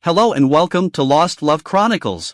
Hello and welcome to Lost Love Chronicles.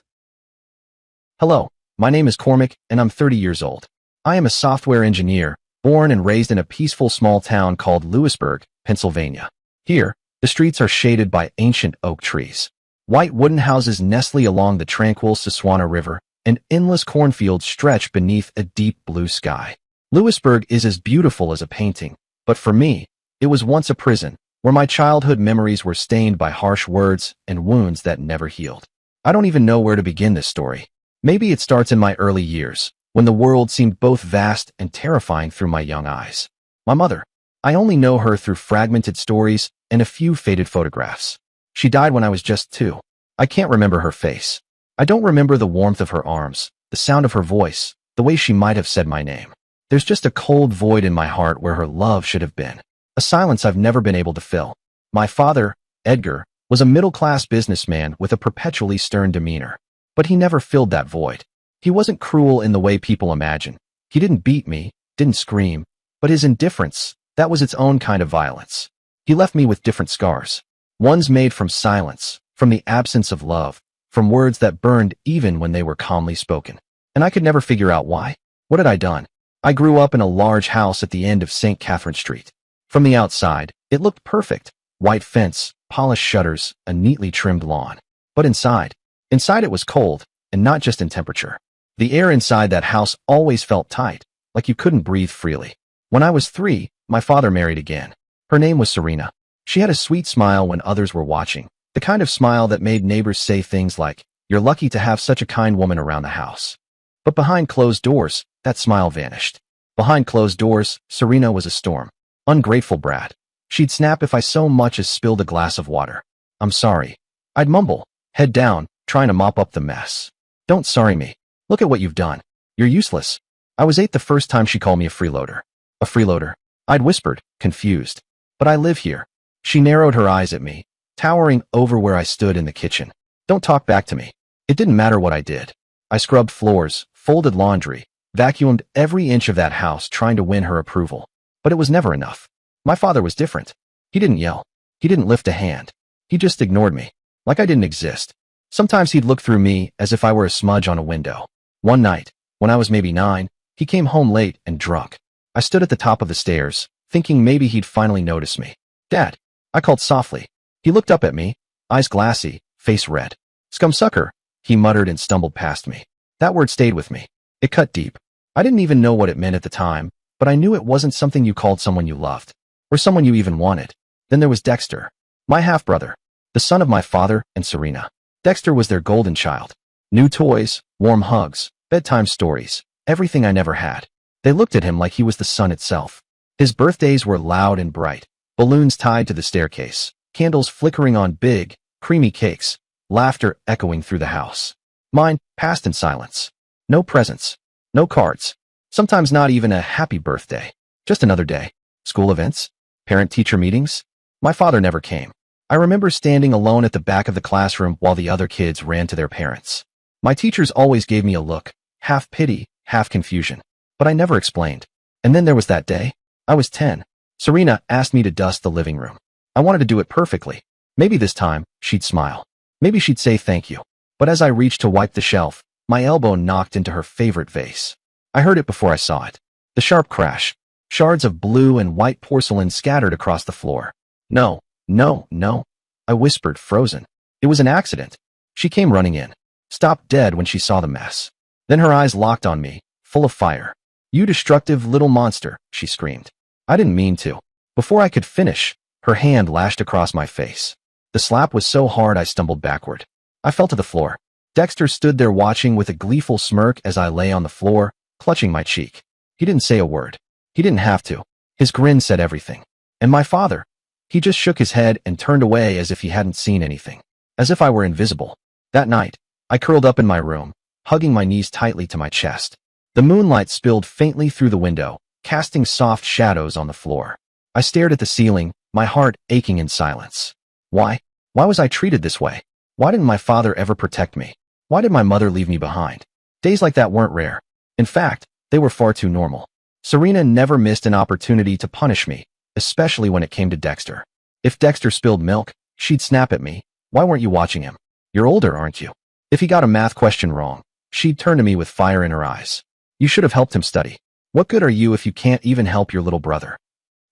Hello, my name is Cormac and I'm 30 years old. I am a software engineer, born and raised in a peaceful small town called Lewisburg, Pennsylvania. Here, the streets are shaded by ancient oak trees. White wooden houses nestle along the tranquil Susquehanna River, and endless cornfields stretch beneath a deep blue sky. Lewisburg is as beautiful as a painting, but for me, it was once a prison, where my childhood memories were stained by harsh words and wounds that never healed. I don't even know where to begin this story. Maybe it starts in my early years, when the world seemed both vast and terrifying through my young eyes. My mother. I only know her through fragmented stories and a few faded photographs. She died when I was just 2. I can't remember her face. I don't remember the warmth of her arms, the sound of her voice, the way she might have said my name. There's just a cold void in my heart where her love should have been. A silence I've never been able to fill. My father, Edgar, was a middle-class businessman with a perpetually stern demeanor. But he never filled that void. He wasn't cruel in the way people imagine. He didn't beat me, didn't scream, but his indifference, that was its own kind of violence. He left me with different scars. Ones made from silence, from the absence of love, from words that burned even when they were calmly spoken. And I could never figure out why. What had I done? I grew up in a large house at the end of St. Catherine Street. From the outside, it looked perfect. White fence, polished shutters, a neatly trimmed lawn. But inside it was cold, and not just in temperature. The air inside that house always felt tight, like you couldn't breathe freely. When I was 3, my father married again. Her name was Serena. She had a sweet smile when others were watching, the kind of smile that made neighbors say things like, "You're lucky to have such a kind woman around the house." But behind closed doors, that smile vanished. Behind closed doors, Serena was a storm. Ungrateful brat. She'd snap if I so much as spilled a glass of water. "I'm sorry." I'd mumble, head down, trying to mop up the mess. "Don't sorry me. Look at what you've done. You're useless." I was 8 the first time she called me a freeloader. A freeloader? I'd whispered, confused. "But I live here." She narrowed her eyes at me, towering over where I stood in the kitchen. "Don't talk back to me." It didn't matter what I did. I scrubbed floors, folded laundry, vacuumed every inch of that house trying to win her approval. But it was never enough. My father was different. He didn't yell. He didn't lift a hand. He just ignored me, like I didn't exist. Sometimes he'd look through me as if I were a smudge on a window. One night, when I was maybe 9, he came home late and drunk. I stood at the top of the stairs, thinking maybe he'd finally notice me. "Dad," I called softly. He looked up at me, eyes glassy, face red. "Scumsucker," he muttered and stumbled past me. That word stayed with me. It cut deep. I didn't even know what it meant at the time, but I knew it wasn't something you called someone you loved, or someone you even wanted. Then there was Dexter, my half-brother, the son of my father and Serena. Dexter was their golden child. New toys, warm hugs, bedtime stories, everything I never had. They looked at him like he was the sun itself. His birthdays were loud and bright, balloons tied to the staircase, candles flickering on big, creamy cakes, laughter echoing through the house. Mine passed in silence. No presents, no cards. Sometimes not even a happy birthday. Just another day. School events? Parent-teacher meetings? My father never came. I remember standing alone at the back of the classroom while the other kids ran to their parents. My teachers always gave me a look, half pity, half confusion. But I never explained. And then there was that day. I was 10. Serena asked me to dust the living room. I wanted to do it perfectly. Maybe this time, she'd smile. Maybe she'd say thank you. But as I reached to wipe the shelf, my elbow knocked into her favorite vase. I heard it before I saw it. The sharp crash. Shards of blue and white porcelain scattered across the floor. "No, no, no," I whispered, frozen. It was an accident. She came running in, stopped dead when she saw the mess. Then her eyes locked on me, full of fire. "You destructive little monster," she screamed. I didn't mean to. Before I could finish, her hand lashed across my face. The slap was so hard I stumbled backward. I fell to the floor. Dexter stood there watching with a gleeful smirk as I lay on the floor, clutching my cheek. He didn't say a word. He didn't have to. His grin said everything. And my father? He just shook his head and turned away as if he hadn't seen anything. As if I were invisible. That night, I curled up in my room, hugging my knees tightly to my chest. The moonlight spilled faintly through the window, casting soft shadows on the floor. I stared at the ceiling, my heart aching in silence. Why? Why was I treated this way? Why didn't my father ever protect me? Why did my mother leave me behind? Days like that weren't rare. In fact, they were far too normal. Serena never missed an opportunity to punish me, especially when it came to Dexter. If Dexter spilled milk, she'd snap at me, Why weren't you watching him? You're older, aren't you? If he got a math question wrong, she'd turn to me with fire in her eyes. You should have helped him study. What good are you if you can't even help your little brother?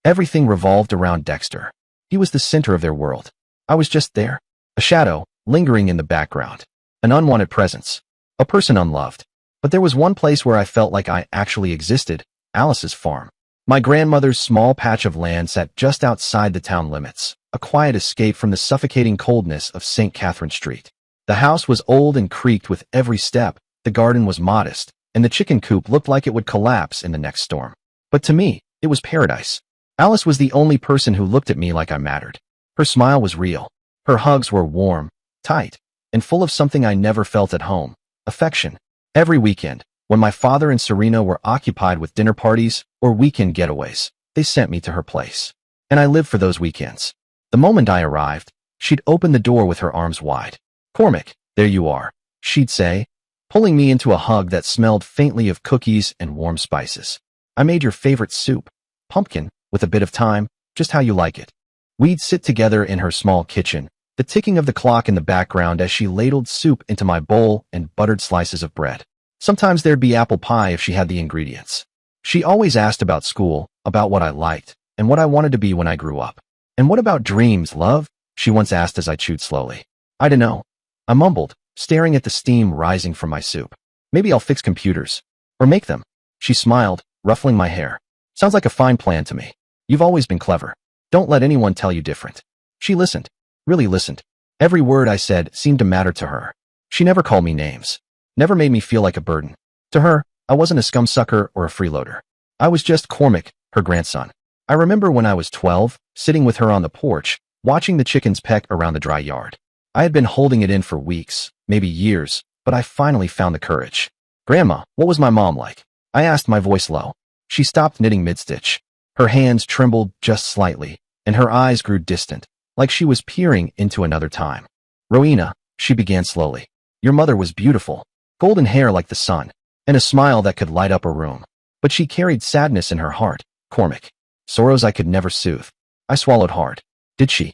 Everything revolved around Dexter. He was the center of their world. I was just there, a shadow, lingering in the background, an unwanted presence, a person unloved. But there was one place where I felt like I actually existed, Alice's farm. My grandmother's small patch of land sat just outside the town limits, a quiet escape from the suffocating coldness of St. Catherine Street. The house was old and creaked with every step, the garden was modest, and the chicken coop looked like it would collapse in the next storm. But to me, it was paradise. Alice was the only person who looked at me like I mattered. Her smile was real. Her hugs were warm, tight, and full of something I never felt at home, affection. Every weekend, when my father and Serena were occupied with dinner parties or weekend getaways, they sent me to her place. And I lived for those weekends. The moment I arrived, she'd open the door with her arms wide. "Cormac, there you are," she'd say, pulling me into a hug that smelled faintly of cookies and warm spices. "I made your favorite soup, pumpkin, with a bit of thyme, just how you like it." We'd sit together in her small kitchen, the ticking of the clock in the background as she ladled soup into my bowl and buttered slices of bread. Sometimes there'd be apple pie if she had the ingredients. She always asked about school, about what I liked, and what I wanted to be when I grew up. "And what about dreams, love?" she once asked as I chewed slowly. "I dunno," I mumbled, staring at the steam rising from my soup. "Maybe I'll fix computers. Or make them." She smiled, ruffling my hair. "Sounds like a fine plan to me. You've always been clever. Don't let anyone tell you different." She listened, really listened. Every word I said seemed to matter to her. She never called me names, never made me feel like a burden. To her, I wasn't a scumsucker or a freeloader. I was just Cormac, her grandson. I remember when I was 12, sitting with her on the porch, watching the chickens peck around the dry yard. I had been holding it in for weeks, maybe years, but I finally found the courage. "Grandma, what was my mom like?" I asked, my voice low. She stopped knitting mid-stitch. Her hands trembled just slightly, and her eyes grew distant, like she was peering into another time. "Rowena," she began slowly. "Your mother was beautiful, golden hair like the sun, and a smile that could light up a room. But she carried sadness in her heart, Cormac. Sorrows I could never soothe." I swallowed hard. Did she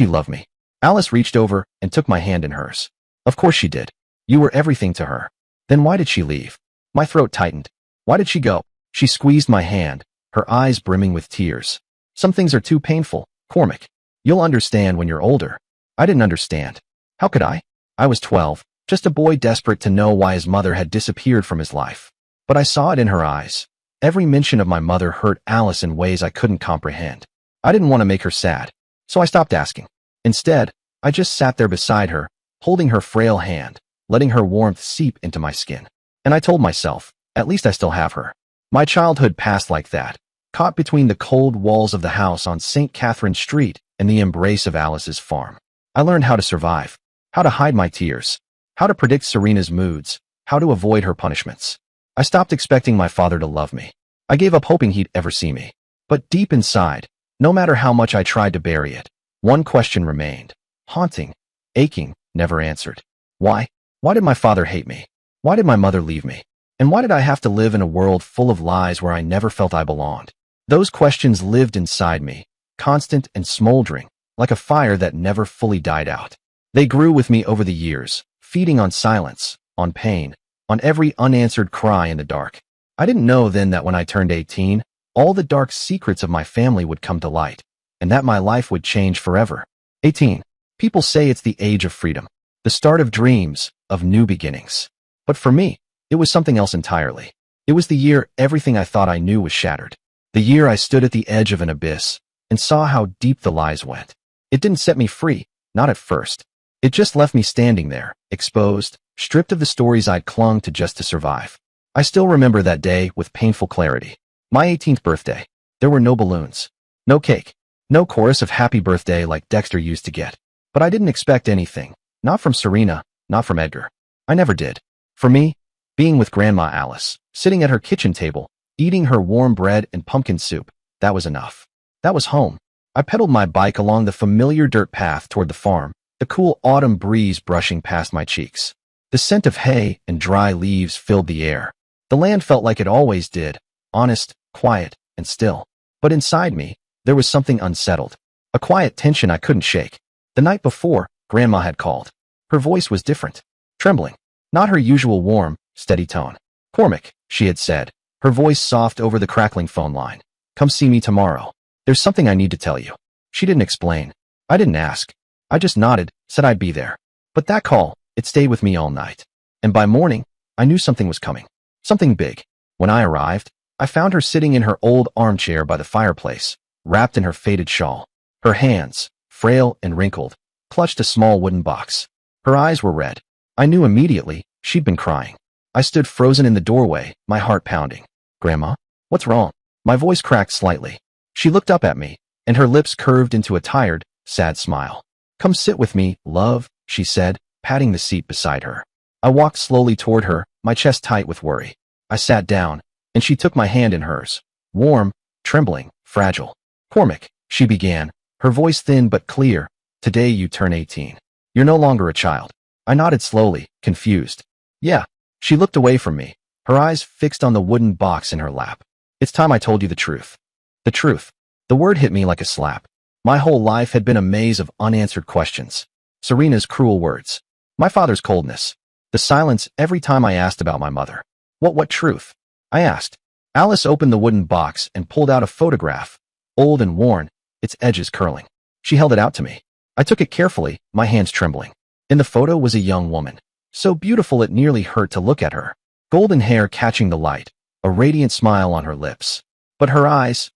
love me?" Alice reached over and took my hand in hers. "Of course she did. You were everything to her. Then why did she leave?" My throat tightened. "Why did she go?" She squeezed my hand, her eyes brimming with tears. "Some things are too painful, Cormac. You'll understand when you're older." I didn't understand. How could I? I was 12, just a boy desperate to know why his mother had disappeared from his life. But I saw it in her eyes. Every mention of my mother hurt Alice in ways I couldn't comprehend. I didn't want to make her sad, so I stopped asking. Instead, I just sat there beside her, holding her frail hand, letting her warmth seep into my skin. And I told myself, at least I still have her. My childhood passed like that, caught between the cold walls of the house on St. Catherine Street and the embrace of Alice's farm. I learned how to survive, how to hide my tears, how to predict Serena's moods, how to avoid her punishments. I stopped expecting my father to love me. I gave up hoping he'd ever see me. But deep inside, no matter how much I tried to bury it, one question remained, haunting, aching, never answered. Why? Why did my father hate me? Why did my mother leave me? And why did I have to live in a world full of lies where I never felt I belonged? Those questions lived inside me, constant and smoldering, like a fire that never fully died out. They grew with me over the years, feeding on silence, on pain, on every unanswered cry in the dark. I didn't know then that when I turned 18, all the dark secrets of my family would come to light, and that my life would change forever. 18. People say it's the age of freedom, the start of dreams, of new beginnings. But for me, it was something else entirely. It was the year everything I thought I knew was shattered. The year I stood at the edge of an abyss and saw how deep the lies went. It didn't set me free, not at first. It just left me standing there, exposed, stripped of the stories I'd clung to just to survive. I still remember that day with painful clarity. My 18th birthday. There were no balloons, no cake, no chorus of happy birthday like Dexter used to get. But I didn't expect anything, not from Serena, not from Edgar. I never did. For me, being with Grandma Alice, sitting at her kitchen table, eating her warm bread and pumpkin soup, that was enough. That was home. I pedaled my bike along the familiar dirt path toward the farm, the cool autumn breeze brushing past my cheeks. The scent of hay and dry leaves filled the air. The land felt like it always did, honest, quiet, and still. But inside me, there was something unsettled, a quiet tension I couldn't shake. The night before, Grandma had called. Her voice was different, trembling, not her usual warm, steady tone. Cormac, she had said, her voice soft over the crackling phone line. Come see me tomorrow. There's something I need to tell you. She didn't explain. I didn't ask. I just nodded, said I'd be there. But that call, it stayed with me all night. And by morning, I knew something was coming. Something big. When I arrived, I found her sitting in her old armchair by the fireplace, wrapped in her faded shawl. Her hands, frail and wrinkled, clutched a small wooden box. Her eyes were red. I knew immediately she'd been crying. I stood frozen in the doorway, my heart pounding. Grandma, what's wrong? My voice cracked slightly. She looked up at me, and her lips curved into a tired, sad smile. Come sit with me, love, she said, patting the seat beside her. I walked slowly toward her, my chest tight with worry. I sat down, and she took my hand in hers. Warm, trembling, fragile. Cormac, she began, her voice thin but clear. Today you turn 18. You're no longer a child. I nodded slowly, confused. Yeah. She looked away from me, her eyes fixed on the wooden box in her lap. It's time I told you the truth. The truth. The word hit me like a slap. My whole life had been a maze of unanswered questions. Serena's cruel words. My father's coldness. The silence every time I asked about my mother. What truth? I asked. Alice opened the wooden box and pulled out a photograph, old and worn, its edges curling. She held it out to me. I took it carefully, my hands trembling. In the photo was a young woman, so beautiful it nearly hurt to look at her. Golden hair catching the light, a radiant smile on her lips. But her eyes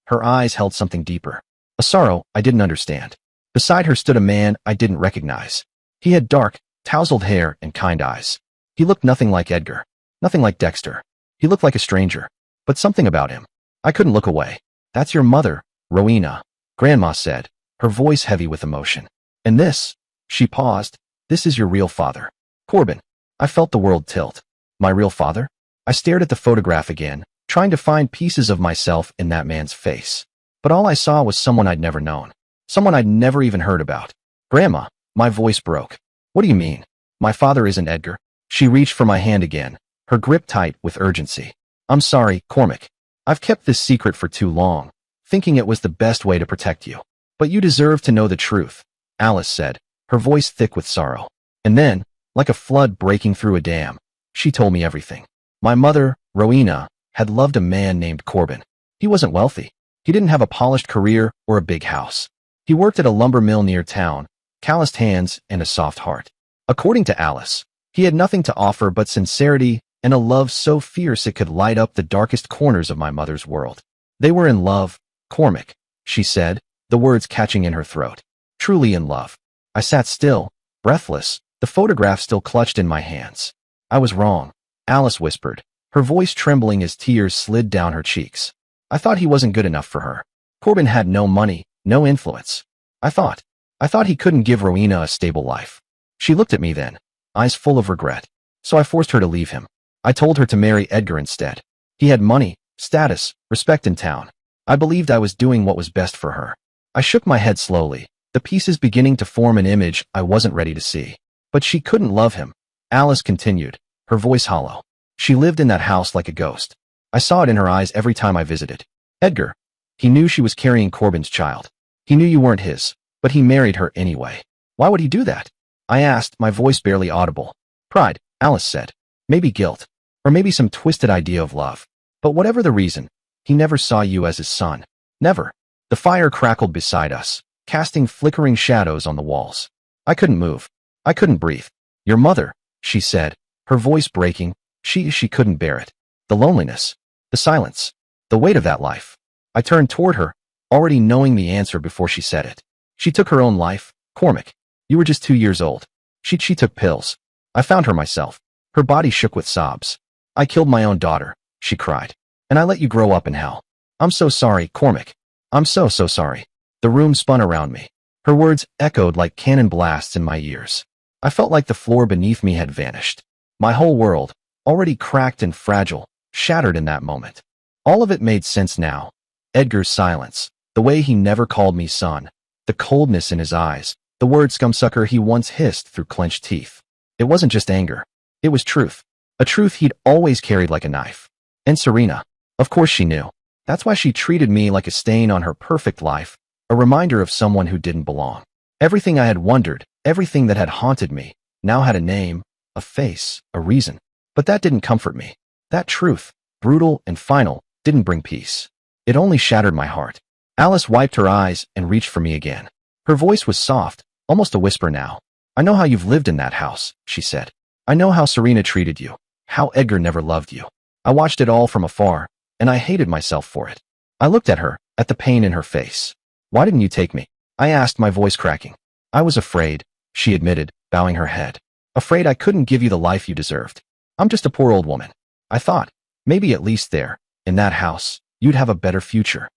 held something deeper. A sorrow I didn't understand. Beside her stood a man I didn't recognize. He had dark, tousled hair and kind eyes. He looked nothing like Edgar, nothing like Dexter. He looked like a stranger, but something about him. I couldn't look away. That's your mother, Rowena, Grandma said, her voice heavy with emotion. And this, she paused, this is your real father. Corbin. I felt the world tilt. My real father? I stared at the photograph again, trying to find pieces of myself in that man's face. But all I saw was someone I'd never known. Someone I'd never even heard about. Grandma, my voice broke. What do you mean? My father isn't Edgar. She reached for my hand again, her grip tight with urgency. I'm sorry, Cormac. I've kept this secret for too long, thinking it was the best way to protect you. But you deserve to know the truth, Alice said, her voice thick with sorrow. And then, like a flood breaking through a dam, she told me everything. My mother, Rowena, had loved a man named Corbin. He wasn't wealthy. He didn't have a polished career or a big house. He worked at a lumber mill near town, calloused hands and a soft heart. According to Alice, he had nothing to offer but sincerity and a love so fierce it could light up the darkest corners of my mother's world. They were in love, Cormac, she said, the words catching in her throat. Truly in love. I sat still, breathless, the photograph still clutched in my hands. I was wrong, Alice whispered, her voice trembling as tears slid down her cheeks. I thought he wasn't good enough for her. Corbin had no money, no influence. I thought he couldn't give Rowena a stable life. She looked at me then, eyes full of regret. So I forced her to leave him. I told her to marry Edgar instead. He had money, status, respect in town. I believed I was doing what was best for her. I shook my head slowly, the pieces beginning to form an image I wasn't ready to see. But she couldn't love him. Alice continued, her voice hollow. She lived in that house like a ghost. I saw it in her eyes every time I visited. Edgar. He knew she was carrying Corbin's child. He knew you weren't his, but he married her anyway. Why would he do that? I asked, my voice barely audible. Pride, Alice said. Maybe guilt. Or maybe some twisted idea of love. But whatever the reason, he never saw you as his son. Never. The fire crackled beside us, casting flickering shadows on the walls. I couldn't move. I couldn't breathe. Your mother, she said, her voice breaking. She couldn't bear it. The loneliness. The silence. The weight of that life. I turned toward her, already knowing the answer before she said it. She took her own life, Cormac. You were just 2 years old. She took pills. I found her myself. Her body shook with sobs. I killed my own daughter, she cried. And I let you grow up in hell. I'm so sorry, Cormac. I'm so sorry. The room spun around me. Her words echoed like cannon blasts in my ears. I felt like the floor beneath me had vanished. My whole world, already cracked and fragile, shattered in that moment. All of it made sense now. Edgar's silence, the way he never called me son, the coldness in his eyes, the word scumsucker he once hissed through clenched teeth. It wasn't just anger. It was truth. A truth he'd always carried like a knife. And Serena, of course she knew. That's why she treated me like a stain on her perfect life, a reminder of someone who didn't belong. Everything I had wondered, Everything that had haunted me now had a name, a face, a reason. But that didn't comfort me. That truth, brutal and final, didn't bring peace. It only shattered my heart. Alice wiped her eyes and reached for me again. Her voice was soft, almost a whisper now. I know how you've lived in that house, she said. I know how Serena treated you, how Edgar never loved you. I watched it all from afar, and I hated myself for it. I looked at her, at the pain in her face. Why didn't you take me? I asked, my voice cracking. I was afraid, she admitted, bowing her head. Afraid I couldn't give you the life you deserved. I'm just a poor old woman. I thought, maybe at least there, in that house, you'd have a better future.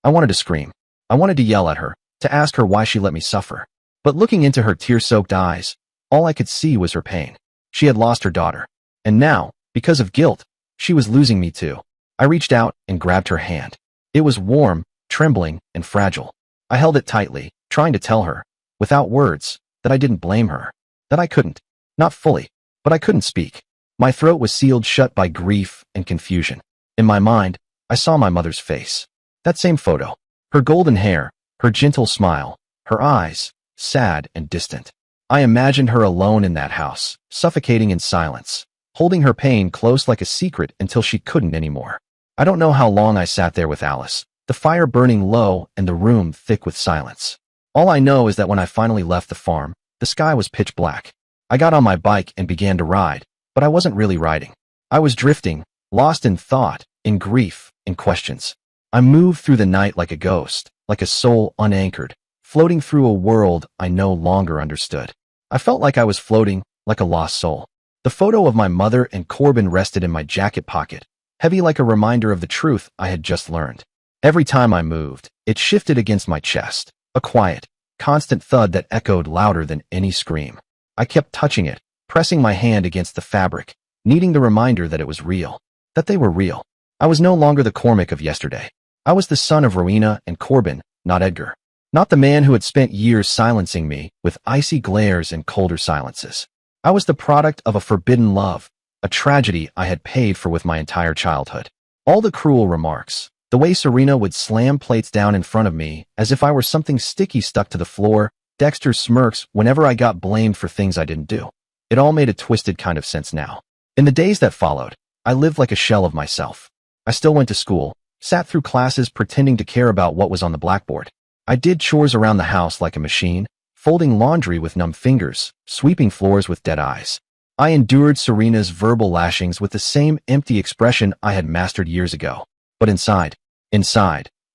I wanted to scream. I wanted to yell at her, to ask her why she let me suffer. But looking into her tear-soaked eyes, all I could see was her pain. She had lost her daughter. And now, because of guilt, she was losing me too. I reached out and grabbed her hand. It was warm, trembling, and fragile. I held it tightly, trying to tell her, without words, that I didn't blame her. That I couldn't. Not fully, but I couldn't speak. My throat was sealed shut by grief and confusion. In my mind, I saw my mother's face. That same photo. Her golden hair, her gentle smile, her eyes, sad and distant. I imagined her alone in that house, suffocating in silence, holding her pain close like a secret until she couldn't anymore. I don't know how long I sat there with Alice, the fire burning low and the room thick with silence. All I know is that when I finally left the farm, the sky was pitch black. I got on my bike and began to ride, but I wasn't really riding. I was drifting, lost in thought, in grief, in questions. I moved through the night like a ghost, like a soul unanchored, floating through a world I no longer understood. I felt like I was floating, like a lost soul. The photo of my mother and Corbin rested in my jacket pocket, heavy like a reminder of the truth I had just learned. Every time I moved, it shifted against my chest, a quiet, constant thud that echoed louder than any scream. I kept touching it, pressing my hand against the fabric, needing the reminder that it was real, that they were real. I was no longer the Cormac of yesterday. I was the son of Rowena and Corbin, not Edgar. Not the man who had spent years silencing me with icy glares and colder silences. I was the product of a forbidden love, a tragedy I had paid for with my entire childhood. All the cruel remarks, the way Serena would slam plates down in front of me as if I were something sticky stuck to the floor, Dexter's smirks whenever I got blamed for things I didn't do. It all made a twisted kind of sense now. In the days that followed, I lived like a shell of myself. I still went to school, sat through classes pretending to care about what was on the blackboard. I did chores around the house like a machine, folding laundry with numb fingers, sweeping floors with dead eyes. I endured Serena's verbal lashings with the same empty expression I had mastered years ago. But inside,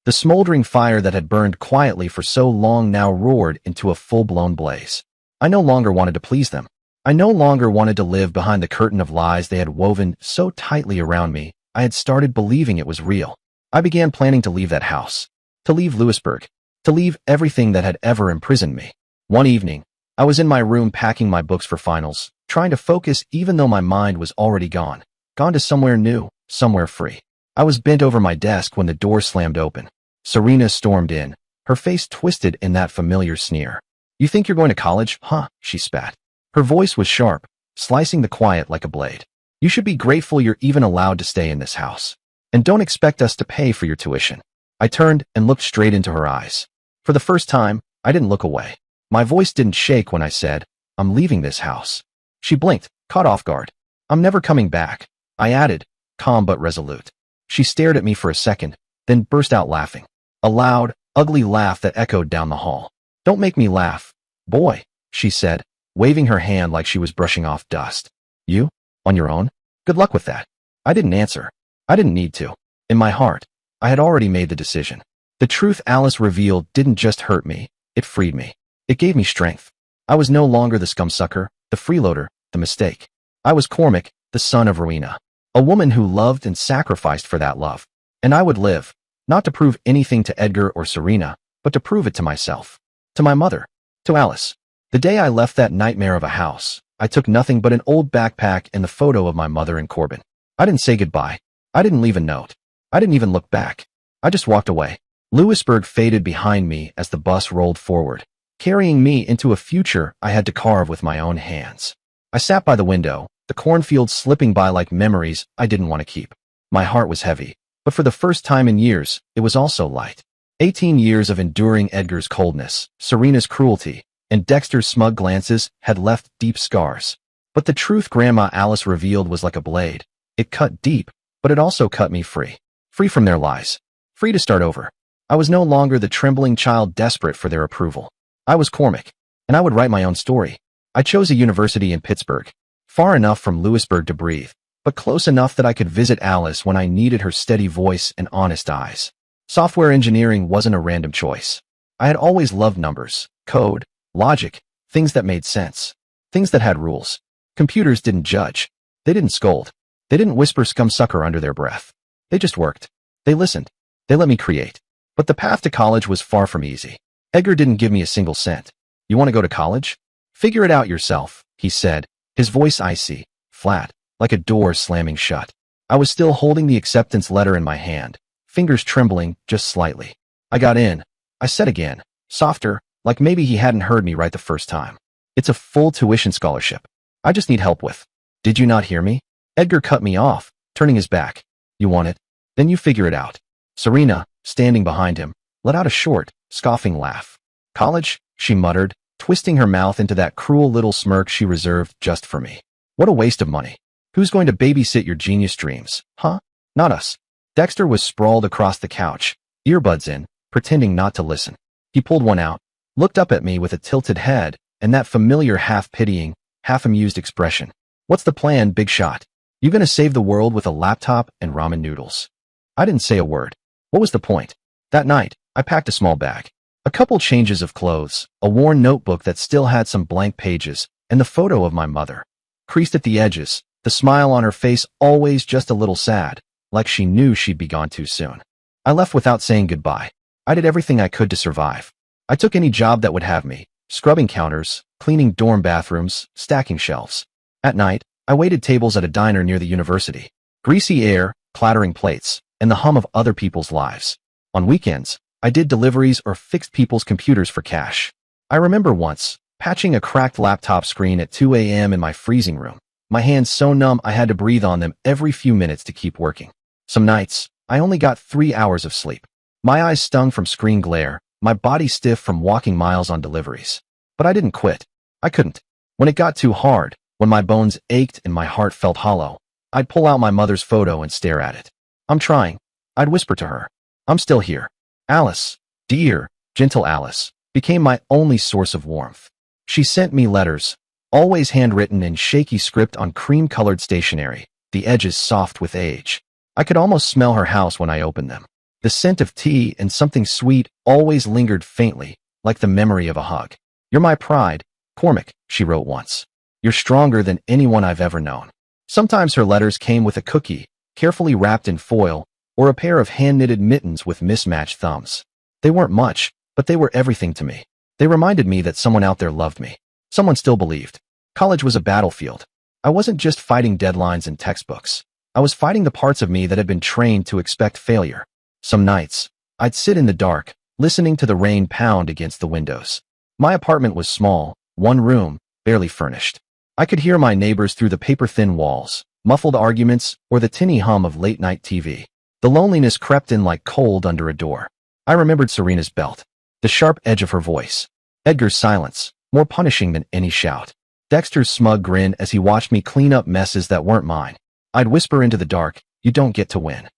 the smoldering fire that had burned quietly for so long now roared into a full-blown blaze. I no longer wanted to please them. I no longer wanted to live behind the curtain of lies they had woven so tightly around me. I had started believing it was real. I began planning to leave that house, to leave Lewisburg, to leave everything that had ever imprisoned me. One evening, I was in my room packing my books for finals, trying to focus even though my mind was already gone to somewhere new, somewhere free. I was bent over my desk when the door slammed open. Serena stormed in, her face twisted in that familiar sneer. "You think you're going to college, huh?" she spat. Her voice was sharp, slicing the quiet like a blade. "You should be grateful you're even allowed to stay in this house. And don't expect us to pay for your tuition." I turned and looked straight into her eyes. For the first time, I didn't look away. My voice didn't shake when I said, "I'm leaving this house." She blinked, caught off guard. "I'm never coming back," I added, calm but resolute. She stared at me for a second, then burst out laughing. A loud, ugly laugh that echoed down the hall. "Don't make me laugh, boy," she said, waving her hand like she was brushing off dust. "You? On your own? Good luck with that." I didn't answer. I didn't need to. In my heart, I had already made the decision. The truth Alice revealed didn't just hurt me, it freed me. It gave me strength. I was no longer the scumsucker, the freeloader, the mistake. I was Cormac, the son of Rowena, a woman who loved and sacrificed for that love. And I would live, not to prove anything to Edgar or Serena, but to prove it to myself, to my mother, to Alice. The day I left that nightmare of a house, I took nothing but an old backpack and the photo of my mother and Corbin. I didn't say goodbye. I didn't leave a note. I didn't even look back. I just walked away. Lewisburg faded behind me as the bus rolled forward, carrying me into a future I had to carve with my own hands. I sat by the window, the cornfield slipping by like memories I didn't want to keep. My heart was heavy, but for the first time in years, it was also light. 18 years of enduring Edgar's coldness, Serena's cruelty, and Dexter's smug glances had left deep scars. But the truth Grandma Alice revealed was like a blade. It cut deep, but it also cut me free. Free from their lies. Free to start over. I was no longer the trembling child desperate for their approval. I was Cormac, and I would write my own story. I chose a university in Pittsburgh, far enough from Lewisburg to breathe, but close enough that I could visit Alice when I needed her steady voice and honest eyes. Software engineering wasn't a random choice. I had always loved numbers, code, logic, things that made sense, things that had rules. Computers didn't judge. They didn't scold. They didn't whisper scum-sucker under their breath. They just worked. They listened. They let me create. But the path to college was far from easy. Edgar didn't give me a single cent. You want to go to college? Figure it out yourself, he said, his voice icy, flat, like a door slamming shut. I was still holding the acceptance letter in my hand, fingers trembling just slightly. I got in. I said again, softer, like maybe he hadn't heard me right the first time. It's a full tuition scholarship. I just need help with. Did you not hear me? Edgar cut me off, turning his back. You want it? Then you figure it out. Serena, standing behind him, let out a short, scoffing laugh. College? She muttered, twisting her mouth into that cruel little smirk she reserved just for me. What a waste of money. Who's going to babysit your genius dreams, huh? Not us. Dexter was sprawled across the couch, earbuds in, pretending not to listen. He pulled one out, looked up at me with a tilted head, and that familiar half-pitying, half-amused expression. What's the plan, big shot? You gonna save the world with a laptop and ramen noodles? I didn't say a word. What was the point? That night, I packed a small bag. A couple changes of clothes, a worn notebook that still had some blank pages, and the photo of my mother. Creased at the edges, the smile on her face always just a little sad, like she knew she'd be gone too soon. I left without saying goodbye. I did everything I could to survive. I took any job that would have me, scrubbing counters, cleaning dorm bathrooms, stacking shelves. At night, I waited tables at a diner near the university. Greasy air, clattering plates, and the hum of other people's lives. On weekends, I did deliveries or fixed people's computers for cash. I remember once, patching a cracked laptop screen at 2 a.m. in my freezing room. My hands so numb I had to breathe on them every few minutes to keep working. Some nights, I only got 3 hours of sleep. My eyes stung from screen glare, my body stiff from walking miles on deliveries. But I didn't quit. I couldn't. When it got too hard, when my bones ached and my heart felt hollow, I'd pull out my mother's photo and stare at it. I'm trying. I'd whisper to her. I'm still here. Alice, dear, gentle Alice, became my only source of warmth. She sent me letters, always handwritten in shaky script on cream-colored stationery, the edges soft with age. I could almost smell her house when I opened them. The scent of tea and something sweet always lingered faintly, like the memory of a hug. You're my pride, Cormac, she wrote once. You're stronger than anyone I've ever known. Sometimes her letters came with a cookie, carefully wrapped in foil, or a pair of hand-knitted mittens with mismatched thumbs. They weren't much, but they were everything to me. They reminded me that someone out there loved me. Someone still believed. College was a battlefield. I wasn't just fighting deadlines and textbooks. I was fighting the parts of me that had been trained to expect failure. Some nights, I'd sit in the dark, listening to the rain pound against the windows. My apartment was small, one room, barely furnished. I could hear my neighbors through the paper-thin walls, muffled arguments, or the tinny hum of late-night TV. The loneliness crept in like cold under a door. I remembered Serena's belt, the sharp edge of her voice, Edgar's silence, more punishing than any shout, Dexter's smug grin as he watched me clean up messes that weren't mine. I'd whisper into the dark, you don't get to win.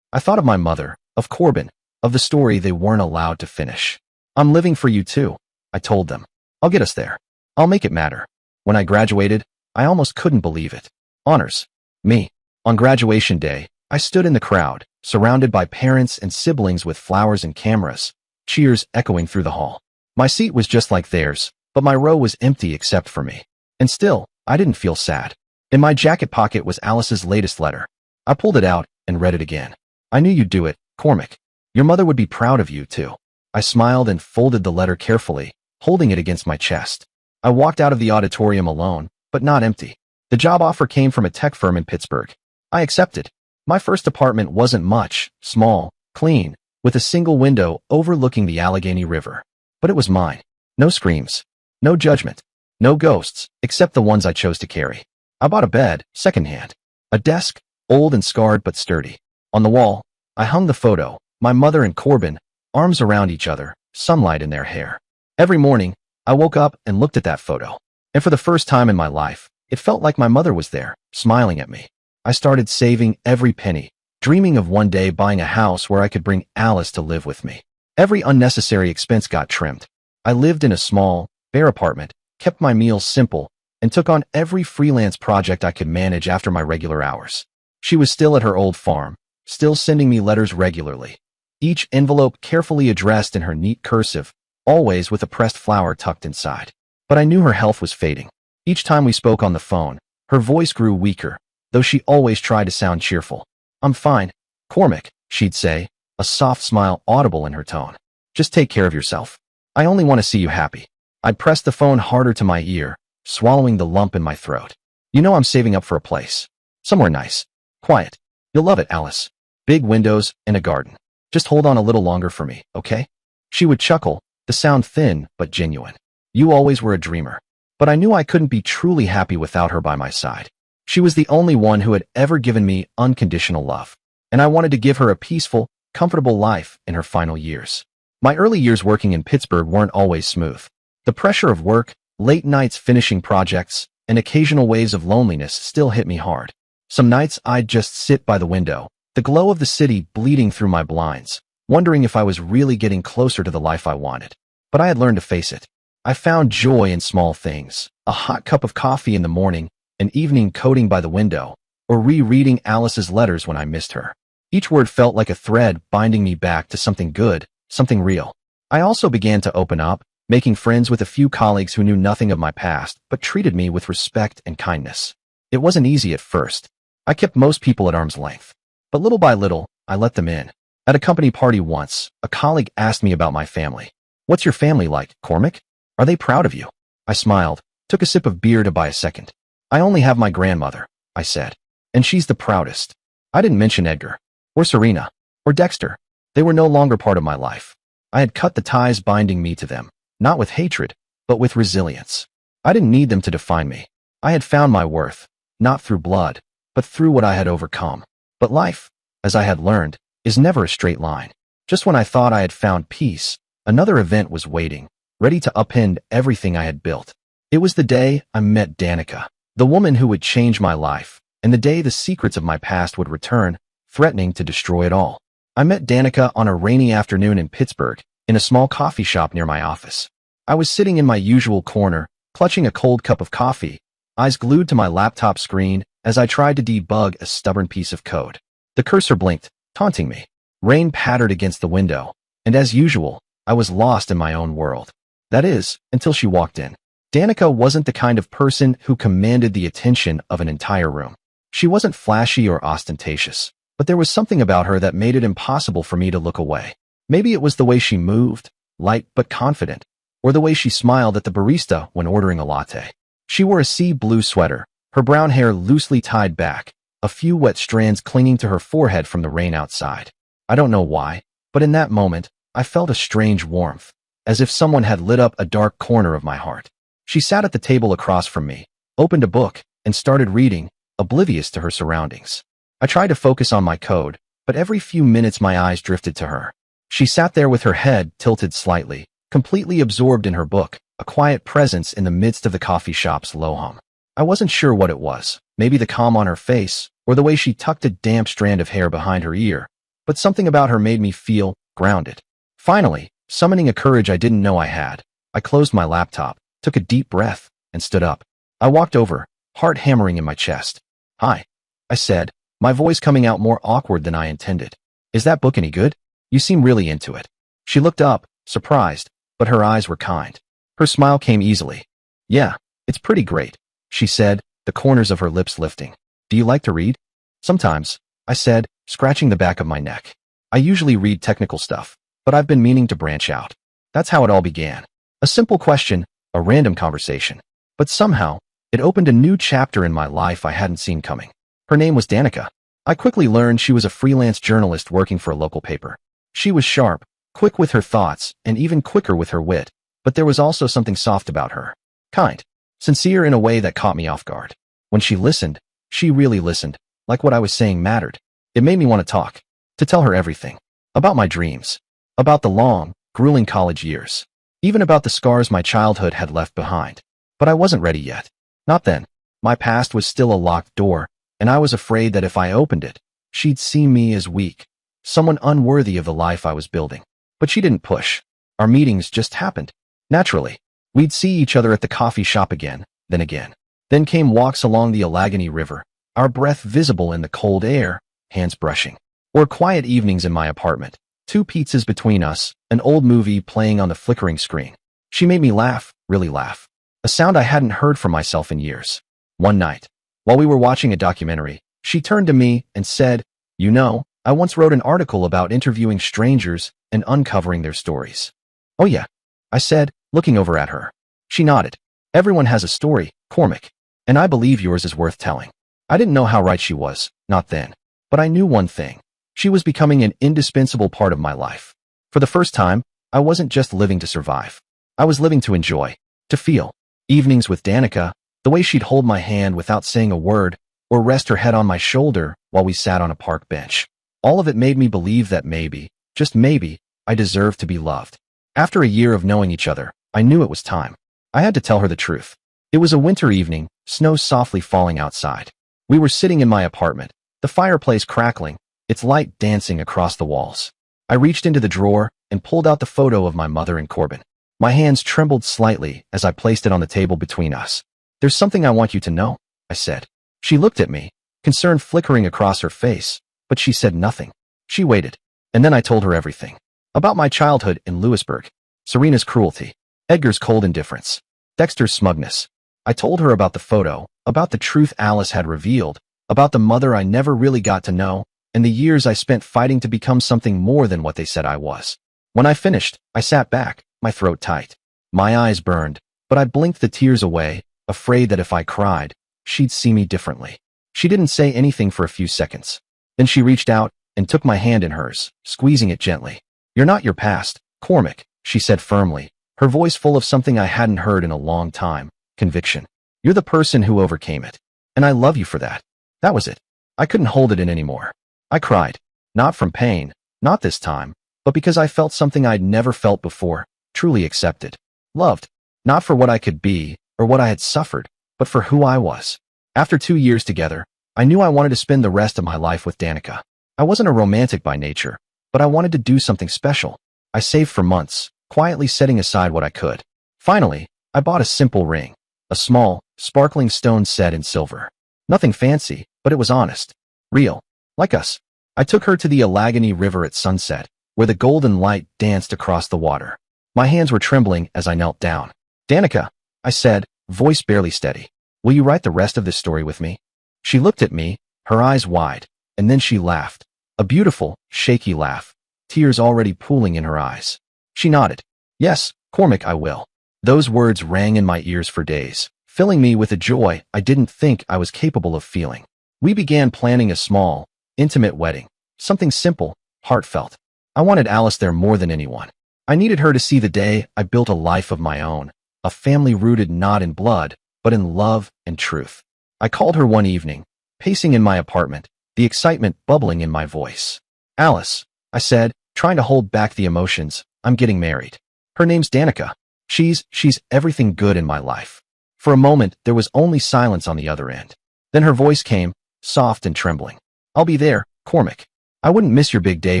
I thought of my mother, of Corbin, of the story they weren't allowed to finish. I'm living for you too, I told them. I'll get us there. I'll make it matter. When I graduated, I almost couldn't believe it. Honors. Me. On graduation day, I stood in the crowd, surrounded by parents and siblings with flowers and cameras, cheers echoing through the hall. My seat was just like theirs, but my row was empty except for me. And still, I didn't feel sad. In my jacket pocket was Alice's latest letter. I pulled it out and read it again. I knew you'd do it, Cormac. Your mother would be proud of you, too. I smiled and folded the letter carefully, holding it against my chest. I walked out of the auditorium alone, but not empty. The job offer came from a tech firm in Pittsburgh. I accepted. My first apartment wasn't much, small, clean, with a single window overlooking the Allegheny River. But it was mine. No screams. No judgment. No ghosts, except the ones I chose to carry. I bought a bed, secondhand. A desk, old and scarred but sturdy. On the wall, I hung the photo, my mother and Corbin, arms around each other, sunlight in their hair. Every morning, I woke up and looked at that photo. And for the first time in my life, it felt like my mother was there, smiling at me. I started saving every penny, dreaming of one day buying a house where I could bring Alice to live with me. Every unnecessary expense got trimmed. I lived in a small, bare apartment, kept my meals simple, and took on every freelance project I could manage after my regular hours. She was still at her old farm, still sending me letters regularly, each envelope carefully addressed in her neat cursive, always with a pressed flower tucked inside. But I knew her health was fading. Each time we spoke on the phone, her voice grew weaker, though she always tried to sound cheerful. "I'm fine, Cormac," she'd say, a soft smile audible in her tone. "Just take care of yourself. I only want to see you happy." I'd press the phone harder to my ear, swallowing the lump in my throat. "You know I'm saving up for a place. Somewhere nice. Quiet. You'll love it, Alice. Big windows and a garden. Just hold on a little longer for me, okay?" She would chuckle, the sound thin but genuine. "You always were a dreamer." But I knew I couldn't be truly happy without her by my side. She was the only one who had ever given me unconditional love, and I wanted to give her a peaceful, comfortable life in her final years. My early years working in Pittsburgh weren't always smooth. The pressure of work, late nights finishing projects, and occasional waves of loneliness still hit me hard. Some nights I'd just sit by the window, the glow of the city bleeding through my blinds, wondering if I was really getting closer to the life I wanted. But I had learned to face it. I found joy in small things, a hot cup of coffee in the morning, an evening coding by the window, or rereading Alice's letters when I missed her. Each word felt like a thread binding me back to something good, something real. I also began to open up, making friends with a few colleagues who knew nothing of my past but treated me with respect and kindness. It wasn't easy at first. I kept most people at arm's length. But little by little, I let them in. At a company party once, a colleague asked me about my family. "What's your family like, Cormac? Are they proud of you?" I smiled, took a sip of beer to buy a second. "I only have my grandmother," I said. "And she's the proudest." I didn't mention Edgar, or Serena, or Dexter. They were no longer part of my life. I had cut the ties binding me to them, not with hatred, but with resilience. I didn't need them to define me. I had found my worth, not through blood, but through what I had overcome. But life, as I had learned, is never a straight line. Just when I thought I had found peace, another event was waiting, ready to upend everything I had built. It was the day I met Danica, the woman who would change my life, and the day the secrets of my past would return, threatening to destroy it all. I met Danica on a rainy afternoon in Pittsburgh, in a small coffee shop near my office. I was sitting in my usual corner, clutching a cold cup of coffee, eyes glued to my laptop screen as I tried to debug a stubborn piece of code. The cursor blinked, taunting me. Rain pattered against the window, and as usual, I was lost in my own world. That is, until she walked in. Danica wasn't the kind of person who commanded the attention of an entire room. She wasn't flashy or ostentatious, but there was something about her that made it impossible for me to look away. Maybe it was the way she moved, light but confident, or the way she smiled at the barista when ordering a latte. She wore a sea blue sweater, her brown hair loosely tied back, a few wet strands clinging to her forehead from the rain outside. I don't know why, but in that moment, I felt a strange warmth, as if someone had lit up a dark corner of my heart. She sat at the table across from me, opened a book, and started reading, oblivious to her surroundings. I tried to focus on my code, but every few minutes my eyes drifted to her. She sat there with her head tilted slightly, completely absorbed in her book, a quiet presence in the midst of the coffee shop's low hum. I wasn't sure what it was, maybe the calm on her face, or the way she tucked a damp strand of hair behind her ear, but something about her made me feel grounded. Finally, summoning a courage I didn't know I had, I closed my laptop, took a deep breath, and stood up. I walked over, heart hammering in my chest. "Hi," I said, my voice coming out more awkward than I intended. "Is that book any good? You seem really into it." She looked up, surprised, but her eyes were kind. Her smile came easily. "Yeah, it's pretty great," she said, the corners of her lips lifting. "Do you like to read?" "Sometimes," I said, scratching the back of my neck. "I usually read technical stuff, but I've been meaning to branch out." That's how it all began. A simple question, a random conversation. But somehow, it opened a new chapter in my life I hadn't seen coming. Her name was Danica. I quickly learned she was a freelance journalist working for a local paper. She was sharp, quick with her thoughts, and even quicker with her wit, but there was also something soft about her. Kind. Sincere in a way that caught me off guard. When she listened, she really listened, like what I was saying mattered. It made me want to talk, to tell her everything. About my dreams. About the long, grueling college years. even about the scars my childhood had left behind. But I wasn't ready yet. Not then. My past was still a locked door, and I was afraid that if I opened it, she'd see me as weak, someone unworthy of the life I was building. But she didn't push. Our meetings just happened. Naturally. We'd see each other at the coffee shop again, then again. Then came walks along the Allegheny River, our breath visible in the cold air, hands brushing. Or quiet evenings in my apartment, 2 pizzas between us, an old movie playing on the flickering screen. She made me laugh, really laugh. A sound I hadn't heard from myself in years. One night, while we were watching a documentary, she turned to me and said, "You know, I once wrote an article about interviewing strangers and uncovering their stories." "Oh yeah," I said, looking over at her. She nodded. "Everyone has a story, Cormac, and I believe yours is worth telling." I didn't know how right she was, not then. But I knew one thing. She was becoming an indispensable part of my life. For the first time, I wasn't just living to survive. I was living to enjoy, to feel. Evenings with Danica, the way she'd hold my hand without saying a word, or rest her head on my shoulder while we sat on a park bench. All of it made me believe that maybe, just maybe, I deserved to be loved. After a year of knowing each other, I knew it was time. I had to tell her the truth. It was a winter evening, snow softly falling outside. We were sitting in my apartment, the fireplace crackling, its light dancing across the walls. I reached into the drawer and pulled out the photo of my mother and Corbin. My hands trembled slightly as I placed it on the table between us. "There's something I want you to know," I said. She looked at me, concern flickering across her face, but she said nothing. She waited, and then I told her everything. About my childhood in Lewisburg, Serena's cruelty, Edgar's cold indifference, Dexter's smugness. I told her about the photo, about the truth Alice had revealed, about the mother I never really got to know, and the years I spent fighting to become something more than what they said I was. When I finished, I sat back, my throat tight. My eyes burned, but I blinked the tears away, afraid that if I cried, she'd see me differently. She didn't say anything for a few seconds. Then she reached out and took my hand in hers, squeezing it gently. "You're not your past, Cormac," she said firmly, her voice full of something I hadn't heard in a long time, conviction. "You're the person who overcame it. And I love you for that." That was it. I couldn't hold it in anymore. I cried. Not from pain, not this time, but because I felt something I'd never felt before, truly accepted. Loved. Not for what I could be, or what I had suffered, but for who I was. After 2 years together, I knew I wanted to spend the rest of my life with Danica. I wasn't a romantic by nature, but I wanted to do something special. I saved for months, quietly setting aside what I could. Finally, I bought a simple ring. A small, sparkling stone set in silver. Nothing fancy, but it was honest. Real. Like us. I took her to the Allegheny River at sunset, where the golden light danced across the water. My hands were trembling as I knelt down. "Danica," I said, voice barely steady, "will you write the rest of this story with me?" She looked at me, her eyes wide, and then she laughed. A beautiful, shaky laugh, tears already pooling in her eyes. She nodded. "Yes, Cormac, I will." Those words rang in my ears for days, filling me with a joy I didn't think I was capable of feeling. We began planning a small, intimate wedding, something simple, heartfelt. I wanted Alice there more than anyone. I needed her to see the day I built a life of my own, a family rooted not in blood, but in love and truth. I called her one evening, pacing in my apartment, the excitement bubbling in my voice. "Alice," I said, trying to hold back the emotions, "I'm getting married. Her name's Danica. She's everything good in my life." For a moment, there was only silence on the other end. Then her voice came, soft and trembling. "I'll be there, Cormac. I wouldn't miss your big day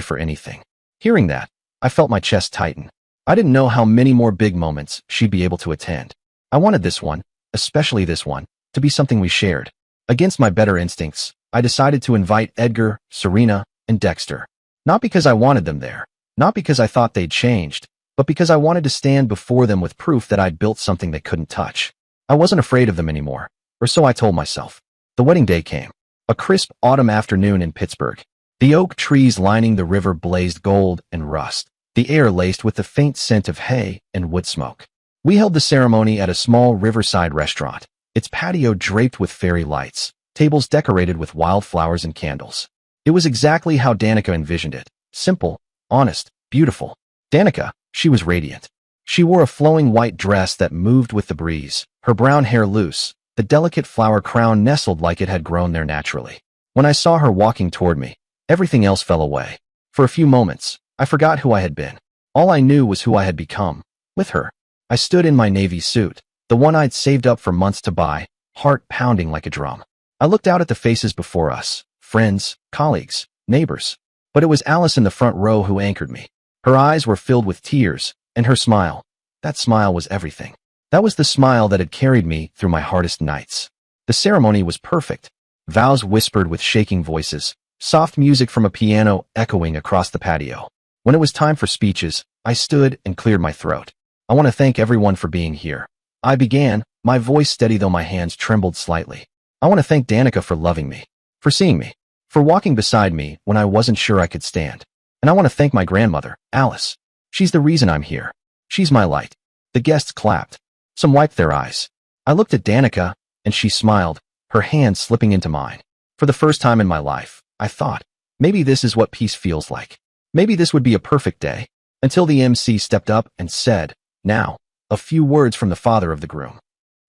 for anything." Hearing that, I felt my chest tighten. I didn't know how many more big moments she'd be able to attend. I wanted this one, especially this one, to be something we shared. Against my better instincts, I decided to invite Edgar, Serena, and Dexter. Not because I wanted them there, not because I thought they'd changed, but because I wanted to stand before them with proof that I'd built something they couldn't touch. I wasn't afraid of them anymore, or so I told myself. The wedding day came. A crisp autumn afternoon in Pittsburgh. The oak trees lining the river blazed gold and rust, the air laced with the faint scent of hay and wood smoke. We held the ceremony at a small riverside restaurant, its patio draped with fairy lights, tables decorated with wildflowers and candles. It was exactly how Danica envisioned it. Simple, honest, beautiful. Danica, she was radiant. She wore a flowing white dress that moved with the breeze, her brown hair loose, the delicate flower crown nestled like it had grown there naturally. When I saw her walking toward me, everything else fell away. For a few moments, I forgot who I had been. All I knew was who I had become, with her. I stood in my navy suit, the one I'd saved up for months to buy, heart pounding like a drum. I looked out at the faces before us, friends, colleagues, neighbors. But it was Alice in the front row who anchored me. Her eyes were filled with tears, and her smile, that smile was everything. That was the smile that had carried me through my hardest nights. The ceremony was perfect. Vows whispered with shaking voices, soft music from a piano echoing across the patio. When it was time for speeches, I stood and cleared my throat. I want to thank everyone for being here. I began, my voice steady though my hands trembled slightly. I want to thank Danica for loving me, for seeing me, for walking beside me when I wasn't sure I could stand. And I want to thank my grandmother, Alice. She's the reason I'm here. She's my light. The guests clapped. Some wiped their eyes. I looked at Danica, and she smiled, her hand slipping into mine. For the first time in my life, I thought, maybe this is what peace feels like. Maybe this would be a perfect day. Until the MC stepped up and said, "Now, a few words from the father of the groom."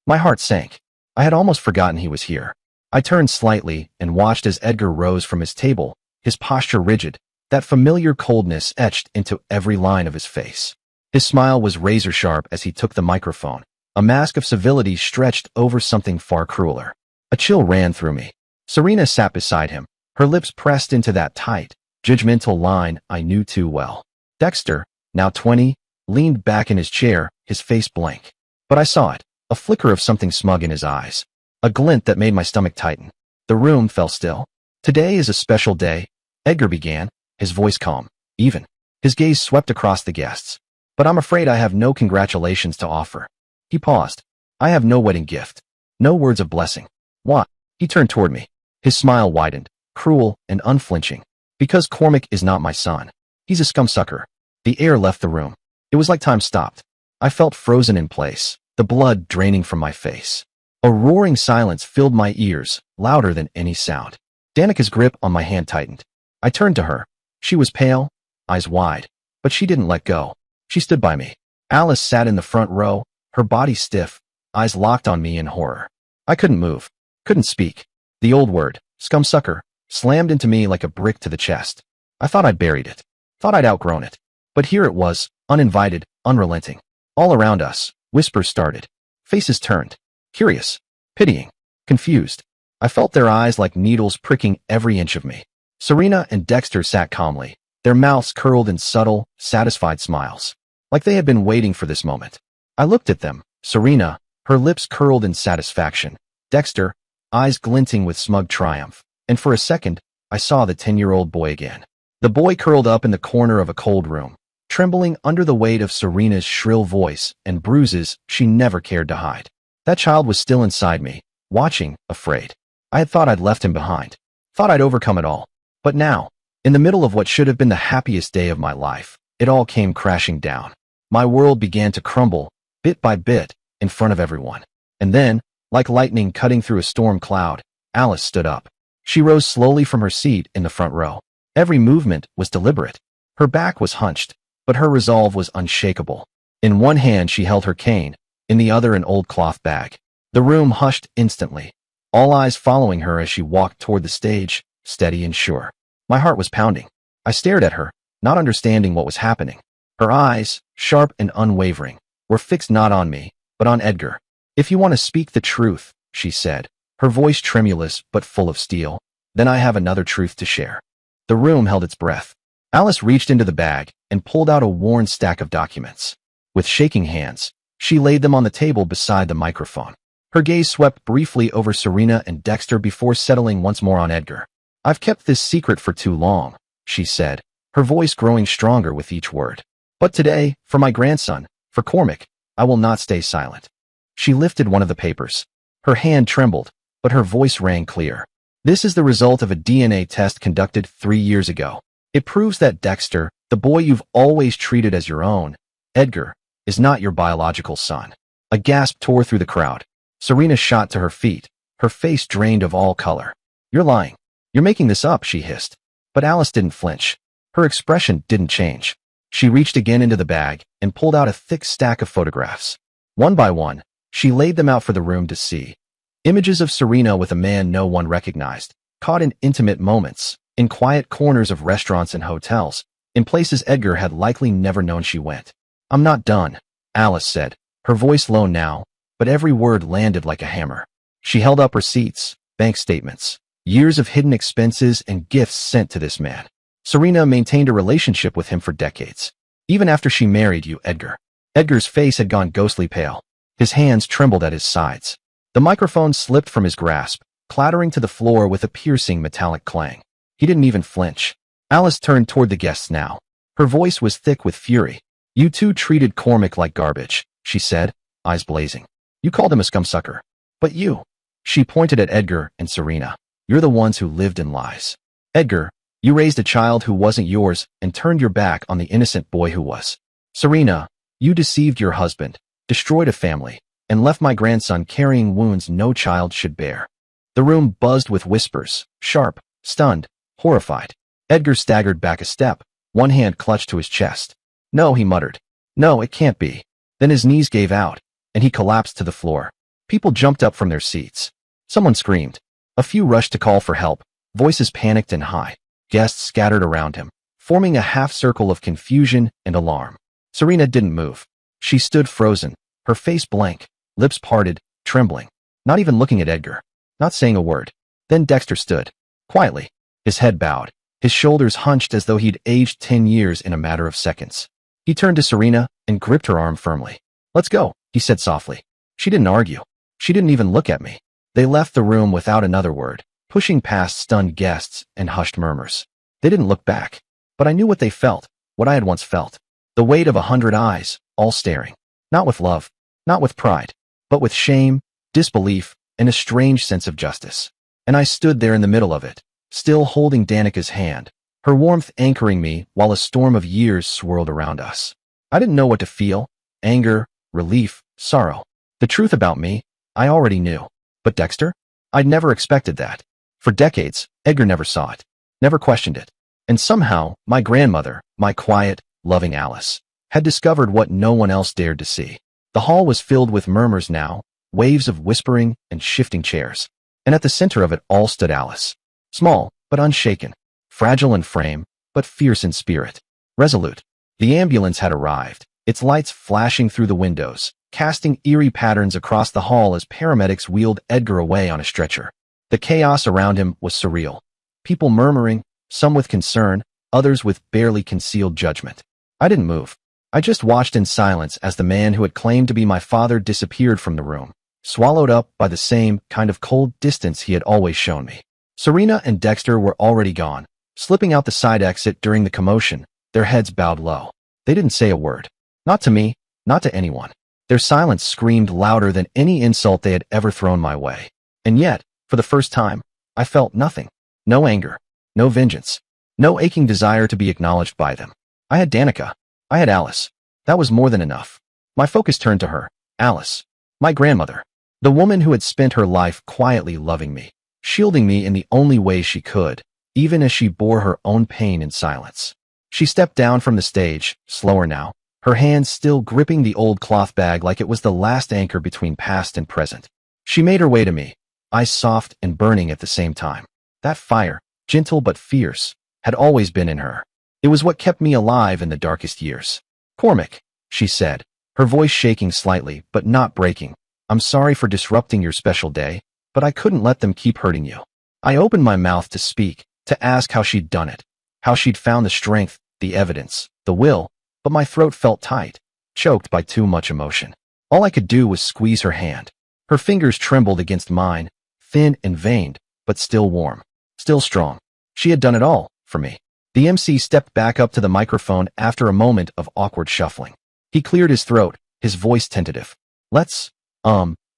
My heart sank. I had almost forgotten he was here. I turned slightly and watched as Edgar rose from his table, his posture rigid, that familiar coldness etched into every line of his face. His smile was razor-sharp as he took the microphone, a mask of civility stretched over something far crueler. A chill ran through me. Serena sat beside him, her lips pressed into that tight, judgmental line I knew too well. Dexter, now 20, leaned back in his chair, his face blank. But I saw it, a flicker of something smug in his eyes, a glint that made my stomach tighten. The room fell still. "Today is a special day," Edgar began, his voice calm, even. His gaze swept across the guests. "But I'm afraid I have no congratulations to offer." He paused. "I have no wedding gift. No words of blessing." "What?" He turned toward me. His smile widened, cruel and unflinching. "Because Cormac is not my son. He's a scumsucker." The air left the room. It was like time stopped. I felt frozen in place, the blood draining from my face. A roaring silence filled my ears, louder than any sound. Danica's grip on my hand tightened. I turned to her. She was pale, eyes wide, but she didn't let go. She stood by me. Alice sat in the front row, her body stiff, eyes locked on me in horror. I couldn't move, couldn't speak. The old word, scumsucker, slammed into me like a brick to the chest. I thought I'd buried it, thought I'd outgrown it. But here it was, uninvited, unrelenting. All around us, whispers started. Faces turned. Curious, pitying, confused. I felt their eyes like needles pricking every inch of me. Serena and Dexter sat calmly, their mouths curled in subtle, satisfied smiles, like they had been waiting for this moment. I looked at them, Serena, her lips curled in satisfaction, Dexter, eyes glinting with smug triumph, and for a second, I saw the 10-year-old boy again. The boy curled up in the corner of a cold room, trembling under the weight of Serena's shrill voice and bruises she never cared to hide. That child was still inside me, watching, afraid. I had thought I'd left him behind, thought I'd overcome it all. But now, in the middle of what should have been the happiest day of my life, it all came crashing down. My world began to crumble, bit by bit, in front of everyone. And then, like lightning cutting through a storm cloud, Alice stood up. She rose slowly from her seat in the front row. Every movement was deliberate. Her back was hunched, but her resolve was unshakable. In one hand she held her cane, in the other an old cloth bag. The room hushed instantly, all eyes following her as she walked toward the stage, steady and sure. My heart was pounding. I stared at her, not understanding what was happening. Her eyes, sharp and unwavering, were fixed not on me, but on Edgar. "If you want to speak the truth," she said, her voice tremulous but full of steel, "then I have another truth to share." The room held its breath. Alice reached into the bag and pulled out a worn stack of documents. With shaking hands, she laid them on the table beside the microphone. Her gaze swept briefly over Serena and Dexter before settling once more on Edgar. "I've kept this secret for too long," she said, her voice growing stronger with each word. "But today, for my grandson, for Cormac, I will not stay silent." She lifted one of the papers. Her hand trembled, but her voice rang clear. "This is the result of a DNA test conducted 3 years ago. It proves that Dexter, the boy you've always treated as your own, Edgar, is not your biological son." A gasp tore through the crowd. Serena shot to her feet, her face drained of all color. "You're lying. You're making this up," she hissed. But Alice didn't flinch. Her expression didn't change. She reached again into the bag and pulled out a thick stack of photographs. One by one, she laid them out for the room to see. Images of Serena with a man no one recognized, caught in intimate moments, in quiet corners of restaurants and hotels, in places Edgar had likely never known she went. "I'm not done," Alice said, her voice low now, but every word landed like a hammer. She held up receipts, bank statements, years of hidden expenses and gifts sent to this man. Serena maintained a relationship with him for decades. Even after she married you, Edgar. Edgar's face had gone ghostly pale. His hands trembled at his sides. The microphone slipped from his grasp, clattering to the floor with a piercing metallic clang. He didn't even flinch. Alice turned toward the guests now. Her voice was thick with fury. You two treated Cormac like garbage, she said, eyes blazing. You called him a scumsucker. But you. She pointed at Edgar and Serena. You're the ones who lived in lies. Edgar, you raised a child who wasn't yours and turned your back on the innocent boy who was. Serena, you deceived your husband, destroyed a family, and left my grandson carrying wounds no child should bear. The room buzzed with whispers, sharp, stunned, horrified. Edgar staggered back a step, one hand clutched to his chest. No, he muttered. No, it can't be. Then his knees gave out, and he collapsed to the floor. People jumped up from their seats. Someone screamed. A few rushed to call for help, voices panicked and high. Guests scattered around him, forming a half-circle of confusion and alarm. Serena didn't move. She stood frozen, her face blank, lips parted, trembling, not even looking at Edgar, not saying a word. Then Dexter stood, quietly, his head bowed, his shoulders hunched as though he'd aged 10 years in a matter of seconds. He turned to Serena and gripped her arm firmly. Let's go, he said softly. She didn't argue. She didn't even look at me. They left the room without another word, pushing past stunned guests and hushed murmurs. They didn't look back, but I knew what they felt, what I had once felt. The weight of 100 eyes, all staring. Not with love, not with pride, but with shame, disbelief, and a strange sense of justice. And I stood there in the middle of it, still holding Danica's hand, her warmth anchoring me while a storm of years swirled around us. I didn't know what to feel, anger, relief, sorrow. The truth about me, I already knew. But Dexter? I'd never expected that. For decades, Edgar never saw it, never questioned it. And somehow, my grandmother, my quiet, loving Alice, had discovered what no one else dared to see. The hall was filled with murmurs now, waves of whispering and shifting chairs. And at the center of it all stood Alice. Small, but unshaken. Fragile in frame, but fierce in spirit. Resolute. The ambulance had arrived, its lights flashing through the windows, casting eerie patterns across the hall as paramedics wheeled Edgar away on a stretcher. The chaos around him was surreal. People murmuring, some with concern, others with barely concealed judgment. I didn't move. I just watched in silence as the man who had claimed to be my father disappeared from the room, swallowed up by the same kind of cold distance he had always shown me. Serena and Dexter were already gone, slipping out the side exit during the commotion, their heads bowed low. They didn't say a word. Not to me, not to anyone. Their silence screamed louder than any insult they had ever thrown my way. And yet, for the first time, I felt nothing. No anger, no vengeance, no aching desire to be acknowledged by them. I had Danica. I had Alice. That was more than enough. My focus turned to her, Alice, my grandmother, the woman who had spent her life quietly loving me, shielding me in the only way she could, even as she bore her own pain in silence. She stepped down from the stage, slower now, her hands still gripping the old cloth bag like it was the last anchor between past and present. She made her way to me, eyes soft and burning at the same time. That fire, gentle but fierce, had always been in her. It was what kept me alive in the darkest years. Cormac, she said, her voice shaking slightly but not breaking. I'm sorry for disrupting your special day, but I couldn't let them keep hurting you. I opened my mouth to speak, to ask how she'd done it, how she'd found the strength, the evidence, the will, but my throat felt tight, choked by too much emotion. All I could do was squeeze her hand. Her fingers trembled against mine, thin and veined, but still warm, still strong. She had done it all, for me. The MC stepped back up to the microphone after a moment of awkward shuffling. He cleared his throat, his voice tentative. Let's,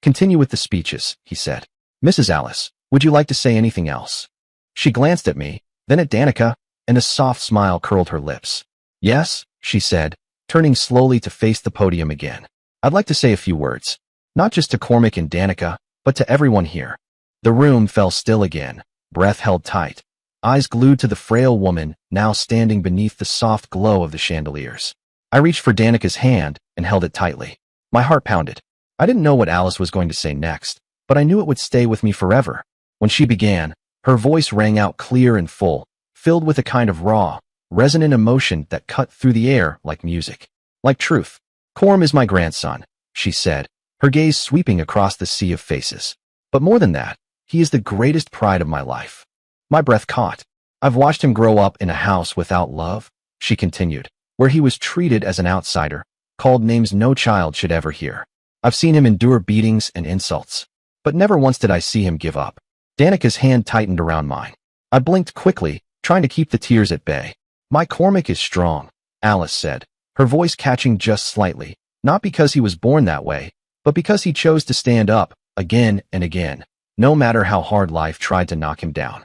continue with the speeches, he said. Mrs. Alice, would you like to say anything else? She glanced at me, then at Danica, and a soft smile curled her lips. Yes, she said, turning slowly to face the podium again. I'd like to say a few words. Not just to Cormac and Danica, but to everyone here. The room fell still again, breath held tight, eyes glued to the frail woman now standing beneath the soft glow of the chandeliers. I reached for Danica's hand and held it tightly. My heart pounded. I didn't know what Alice was going to say next, but I knew it would stay with me forever. When she began, her voice rang out clear and full, filled with a kind of raw, resonant emotion that cut through the air like music. Like truth. Corm is my grandson, she said, her gaze sweeping across the sea of faces. But more than that, he is the greatest pride of my life. My breath caught. I've watched him grow up in a house without love, she continued, where he was treated as an outsider, called names no child should ever hear. I've seen him endure beatings and insults, but never once did I see him give up. Danica's hand tightened around mine. I blinked quickly, trying to keep the tears at bay. My Cormac is strong, Alice said, her voice catching just slightly, not because he was born that way, but because he chose to stand up, again and again, no matter how hard life tried to knock him down.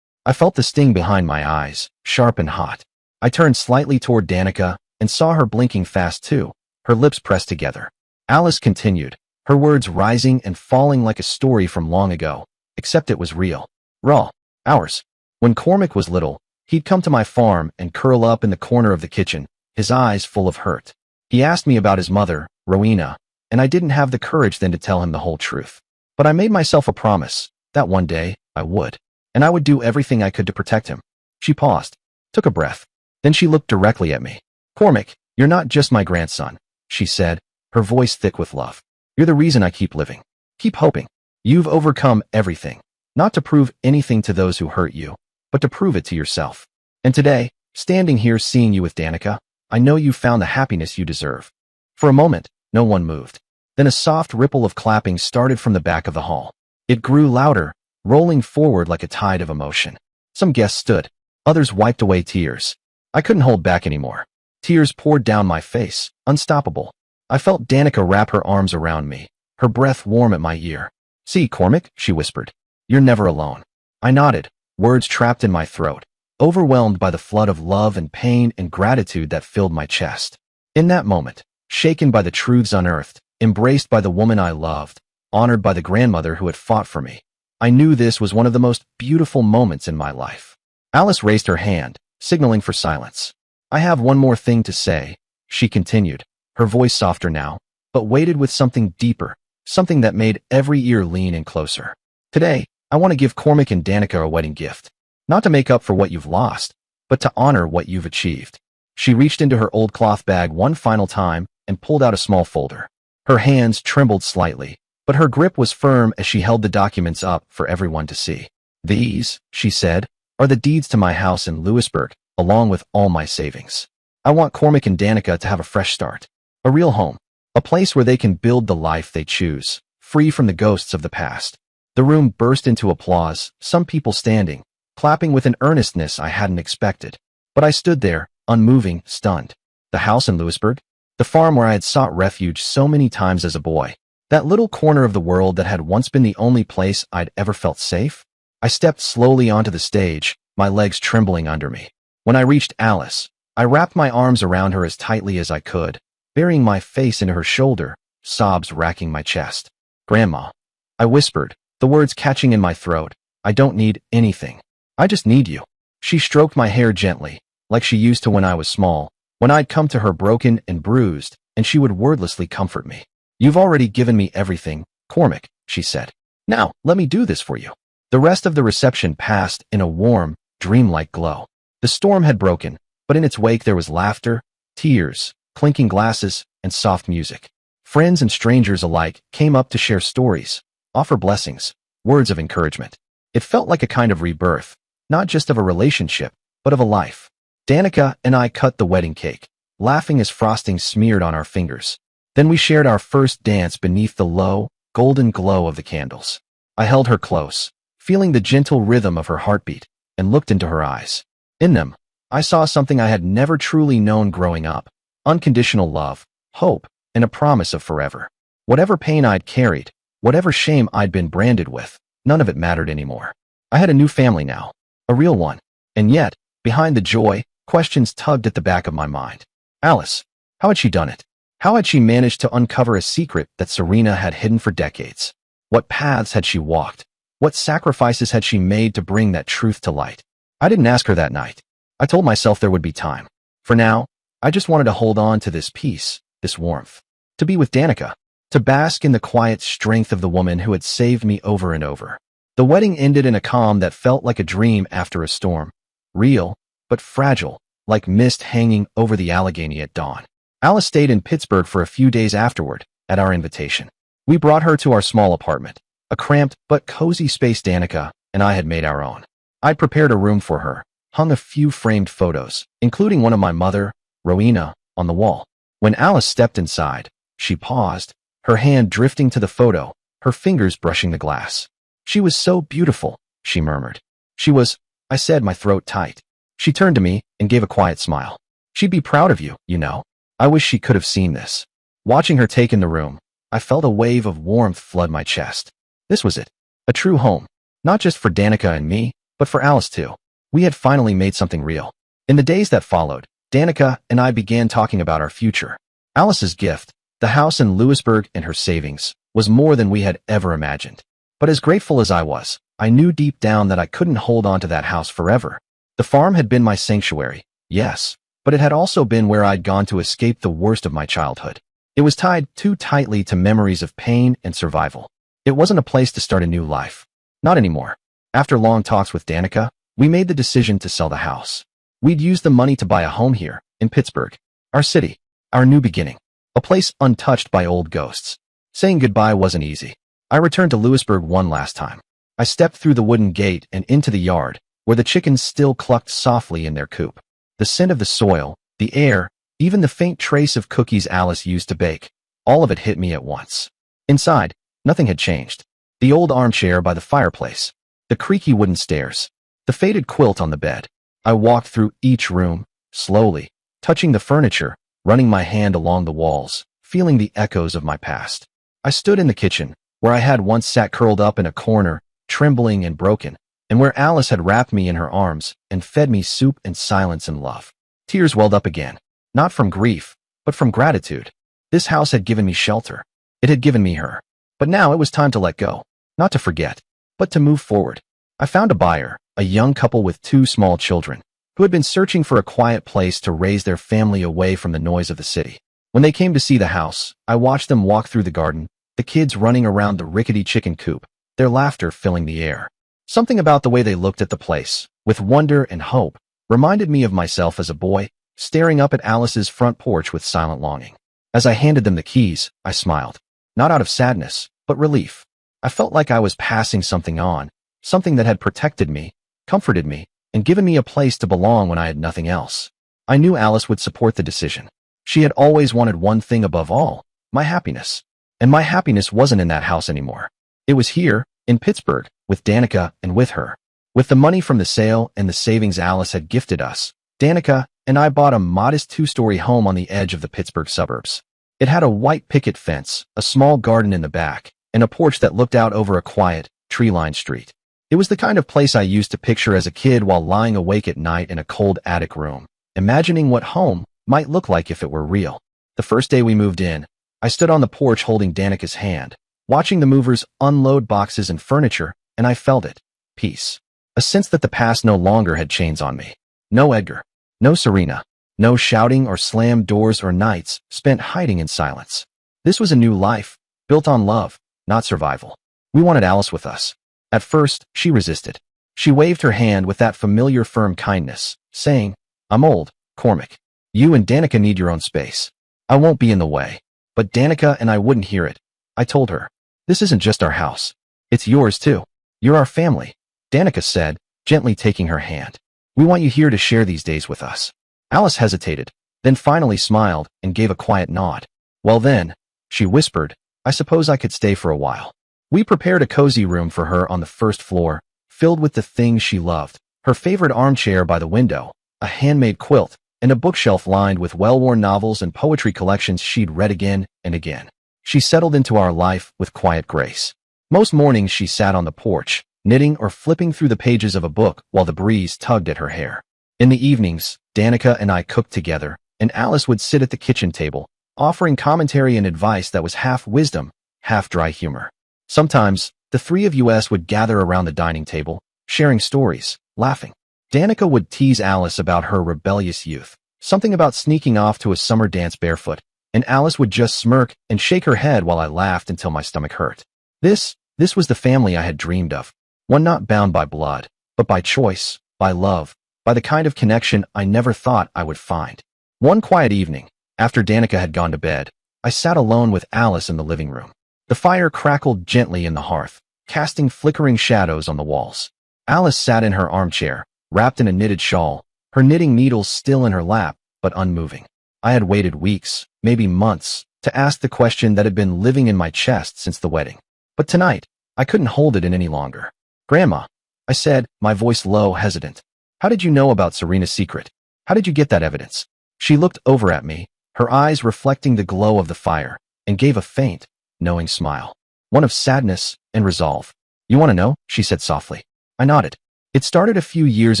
I felt the sting behind my eyes, sharp and hot. I turned slightly toward Danica and saw her blinking fast too, her lips pressed together. Alice continued, her words rising and falling like a story from long ago, except it was real. Raw. Ours. When Cormac was little, he'd come to my farm and curl up in the corner of the kitchen, his eyes full of hurt. He asked me about his mother, Rowena, and I didn't have the courage then to tell him the whole truth. But I made myself a promise that one day I would, and I would do everything I could to protect him. She paused, took a breath. Then she looked directly at me. Cormac, you're not just my grandson, she said, her voice thick with love. You're the reason I keep living. Keep hoping. You've overcome everything, not to prove anything to those who hurt you, but to prove it to yourself. And today, standing here seeing you with Danica, I know you've found the happiness you deserve. For a moment, no one moved. Then a soft ripple of clapping started from the back of the hall. It grew louder, rolling forward like a tide of emotion. Some guests stood. Others wiped away tears. I couldn't hold back anymore. Tears poured down my face, unstoppable. I felt Danica wrap her arms around me, her breath warm at my ear. See, Cormac, she whispered. You're never alone. I nodded, words trapped in my throat, overwhelmed by the flood of love and pain and gratitude that filled my chest. In that moment, shaken by the truths unearthed, embraced by the woman I loved, honored by the grandmother who had fought for me, I knew this was one of the most beautiful moments in my life. Alice raised her hand, signaling for silence. I have one more thing to say, she continued, her voice softer now, but weighted with something deeper, something that made every ear lean in closer. Today, I want to give Cormac and Danica a wedding gift, not to make up for what you've lost, but to honor what you've achieved. She reached into her old cloth bag one final time and pulled out a small folder. Her hands trembled slightly, but her grip was firm as she held the documents up for everyone to see. These, she said, are the deeds to my house in Louisburg, along with all my savings. I want Cormac and Danica to have a fresh start, a real home, a place where they can build the life they choose, free from the ghosts of the past. The room burst into applause, some people standing, clapping with an earnestness I hadn't expected. But I stood there, unmoving, stunned. The house in Louisburg? The farm where I had sought refuge so many times as a boy. That little corner of the world that had once been the only place I'd ever felt safe? I stepped slowly onto the stage, my legs trembling under me. When I reached Alice, I wrapped my arms around her as tightly as I could, burying my face into her shoulder, sobs racking my chest. Grandma, I whispered, the words catching in my throat. I don't need anything. I just need you. She stroked my hair gently, like she used to when I was small, when I'd come to her broken and bruised, and she would wordlessly comfort me. You've already given me everything, Cormac, she said. Now, let me do this for you. The rest of the reception passed in a warm, dreamlike glow. The storm had broken, but in its wake there was laughter, tears, clinking glasses, and soft music. Friends and strangers alike came up to share stories, offer blessings, words of encouragement. It felt like a kind of rebirth, not just of a relationship, but of a life. Danica and I cut the wedding cake, laughing as frosting smeared on our fingers. Then we shared our first dance beneath the low, golden glow of the candles. I held her close, feeling the gentle rhythm of her heartbeat, and looked into her eyes. In them, I saw something I had never truly known growing up: unconditional love, hope, and a promise of forever. Whatever pain I'd carried, whatever shame I'd been branded with, none of it mattered anymore. I had a new family now, a real one. And yet, behind the joy, questions tugged at the back of my mind. Alice, how had she done it? How had she managed to uncover a secret that Serena had hidden for decades? What paths had she walked? What sacrifices had she made to bring that truth to light? I didn't ask her that night. I told myself there would be time. For now, I just wanted to hold on to this peace, this warmth. To be with Danica. To bask in the quiet strength of the woman who had saved me over and over. The wedding ended in a calm that felt like a dream after a storm. Real, but fragile, like mist hanging over the Allegheny at dawn. Alice stayed in Pittsburgh for a few days afterward, at our invitation. We brought her to our small apartment, a cramped but cozy space Danica and I had made our own. I'd prepared a room for her, hung a few framed photos, including one of my mother, Rowena, on the wall. When Alice stepped inside, she paused, her hand drifting to the photo, her fingers brushing the glass. "She was so beautiful," she murmured. "She was," I said, my throat tight. She turned to me and gave a quiet smile. "She'd be proud of you, you know." I wish she could have seen this. Watching her take in the room, I felt a wave of warmth flood my chest. This was it. A true home. Not just for Danica and me, but for Alice too. We had finally made something real. In the days that followed, Danica and I began talking about our future. Alice's gift, the house in Lewisburg and her savings, was more than we had ever imagined. But as grateful as I was, I knew deep down that I couldn't hold on to that house forever. The farm had been my sanctuary, yes, but it had also been where I'd gone to escape the worst of my childhood. It was tied too tightly to memories of pain and survival. It wasn't a place to start a new life. Not anymore. After long talks with Danica, we made the decision to sell the house. We'd use the money to buy a home here, in Pittsburgh, our city, our new beginning, a place untouched by old ghosts. Saying goodbye wasn't easy. I returned to Lewisburg one last time. I stepped through the wooden gate and into the yard, where the chickens still clucked softly in their coop. The scent of the soil, the air, even the faint trace of cookies Alice used to bake, all of it hit me at once. Inside, nothing had changed. The old armchair by the fireplace, the creaky wooden stairs, the faded quilt on the bed. I walked through each room, slowly, touching the furniture, running my hand along the walls, feeling the echoes of my past. I stood in the kitchen, where I had once sat curled up in a corner, trembling and broken, and where Alice had wrapped me in her arms and fed me soup and silence and love. Tears welled up again, not from grief, but from gratitude. This house had given me shelter. It had given me her. But now it was time to let go, not to forget, but to move forward. I found a buyer, a young couple with 2 small children, who had been searching for a quiet place to raise their family away from the noise of the city. When they came to see the house, I watched them walk through the garden, the kids running around the rickety chicken coop, their laughter filling the air. Something about the way they looked at the place, with wonder and hope, reminded me of myself as a boy, staring up at Alice's front porch with silent longing. As I handed them the keys, I smiled. Not out of sadness, but relief. I felt like I was passing something on, something that had protected me, comforted me, and given me a place to belong when I had nothing else. I knew Alice would support the decision. She had always wanted one thing above all, my happiness. And my happiness wasn't in that house anymore. It was here, in Pittsburgh, with Danica and with her. With the money from the sale and the savings Alice had gifted us, Danica and I bought a modest 2-story home on the edge of the Pittsburgh suburbs. It had a white picket fence, a small garden in the back, and a porch that looked out over a quiet, tree-lined street. It was the kind of place I used to picture as a kid while lying awake at night in a cold attic room, imagining what home might look like if it were real. The first day we moved in, I stood on the porch holding Danica's hand, watching the movers unload boxes and furniture, and I felt it. Peace. A sense that the past no longer had chains on me. No Edgar. No Serena. No shouting or slammed doors or nights spent hiding in silence. This was a new life, built on love, not survival. We wanted Alice with us. At first, she resisted. She waved her hand with that familiar firm kindness, saying, "I'm old, Cormac. You and Danica need your own space. I won't be in the way." But Danica and I wouldn't hear it. I told her, "This isn't just our house. It's yours too. You're our family," Danica said, gently taking her hand. "We want you here to share these days with us." Alice hesitated, then finally smiled and gave a quiet nod. "Well then," she whispered, "I suppose I could stay for a while." We prepared a cozy room for her on the first floor, filled with the things she loved, her favorite armchair by the window, a handmade quilt, and a bookshelf lined with well-worn novels and poetry collections she'd read again and again. She settled into our life with quiet grace. Most mornings she sat on the porch, knitting or flipping through the pages of a book while the breeze tugged at her hair. In the evenings, Danica and I cooked together, and Alice would sit at the kitchen table, offering commentary and advice that was half wisdom, half dry humor. Sometimes, the 3 of us would gather around the dining table, sharing stories, laughing. Danica would tease Alice about her rebellious youth, something about sneaking off to a summer dance barefoot, and Alice would just smirk and shake her head while I laughed until my stomach hurt. This was the family I had dreamed of, one not bound by blood, but by choice, by love, by the kind of connection I never thought I would find. One quiet evening, after Danica had gone to bed, I sat alone with Alice in the living room. The fire crackled gently in the hearth, casting flickering shadows on the walls. Alice sat in her armchair, wrapped in a knitted shawl, her knitting needles still in her lap, but unmoving. I had waited weeks, maybe months, to ask the question that had been living in my chest since the wedding. But tonight, I couldn't hold it in any longer. "Grandma," I said, my voice low, hesitant. "How did you know about Serena's secret? How did you get that evidence?" She looked over at me, her eyes reflecting the glow of the fire, and gave a faint, knowing smile. One of sadness and resolve. "You want to know?" she said softly. I nodded. "It started a few years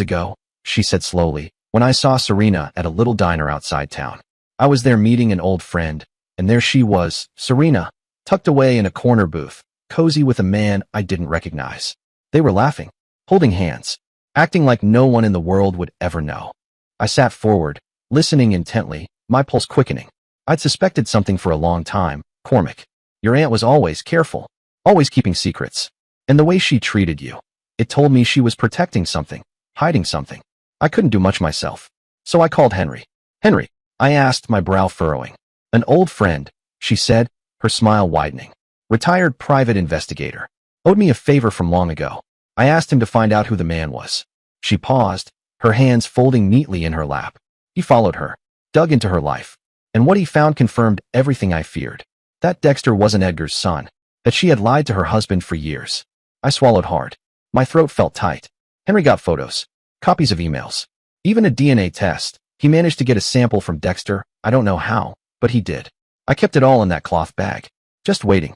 ago," she said slowly, "when I saw Serena at a little diner outside town. I was there meeting an old friend, and there she was, Serena, tucked away in a corner booth, cozy with a man I didn't recognize. They were laughing, holding hands, acting like no one in the world would ever know. I sat forward, listening intently, my pulse quickening. I'd suspected something for a long time. "Cormac, your aunt was always careful, always keeping secrets. And the way she treated you, it told me she was protecting something, hiding something. I couldn't do much myself. So I called Henry." "Henry?" I asked, my brow furrowing. "An old friend," she said, her smile widening. "Retired private investigator. Owed me a favor from long ago. I asked him to find out who the man was." She paused, her hands folding neatly in her lap. "He followed her, dug into her life. And what he found confirmed everything I feared. That Dexter wasn't Edgar's son, that she had lied to her husband for years." I swallowed hard. My throat felt tight. "Henry got photos, copies of emails, even a DNA test. He managed to get a sample from Dexter. I don't know how, but he did. I kept it all in that cloth bag, just waiting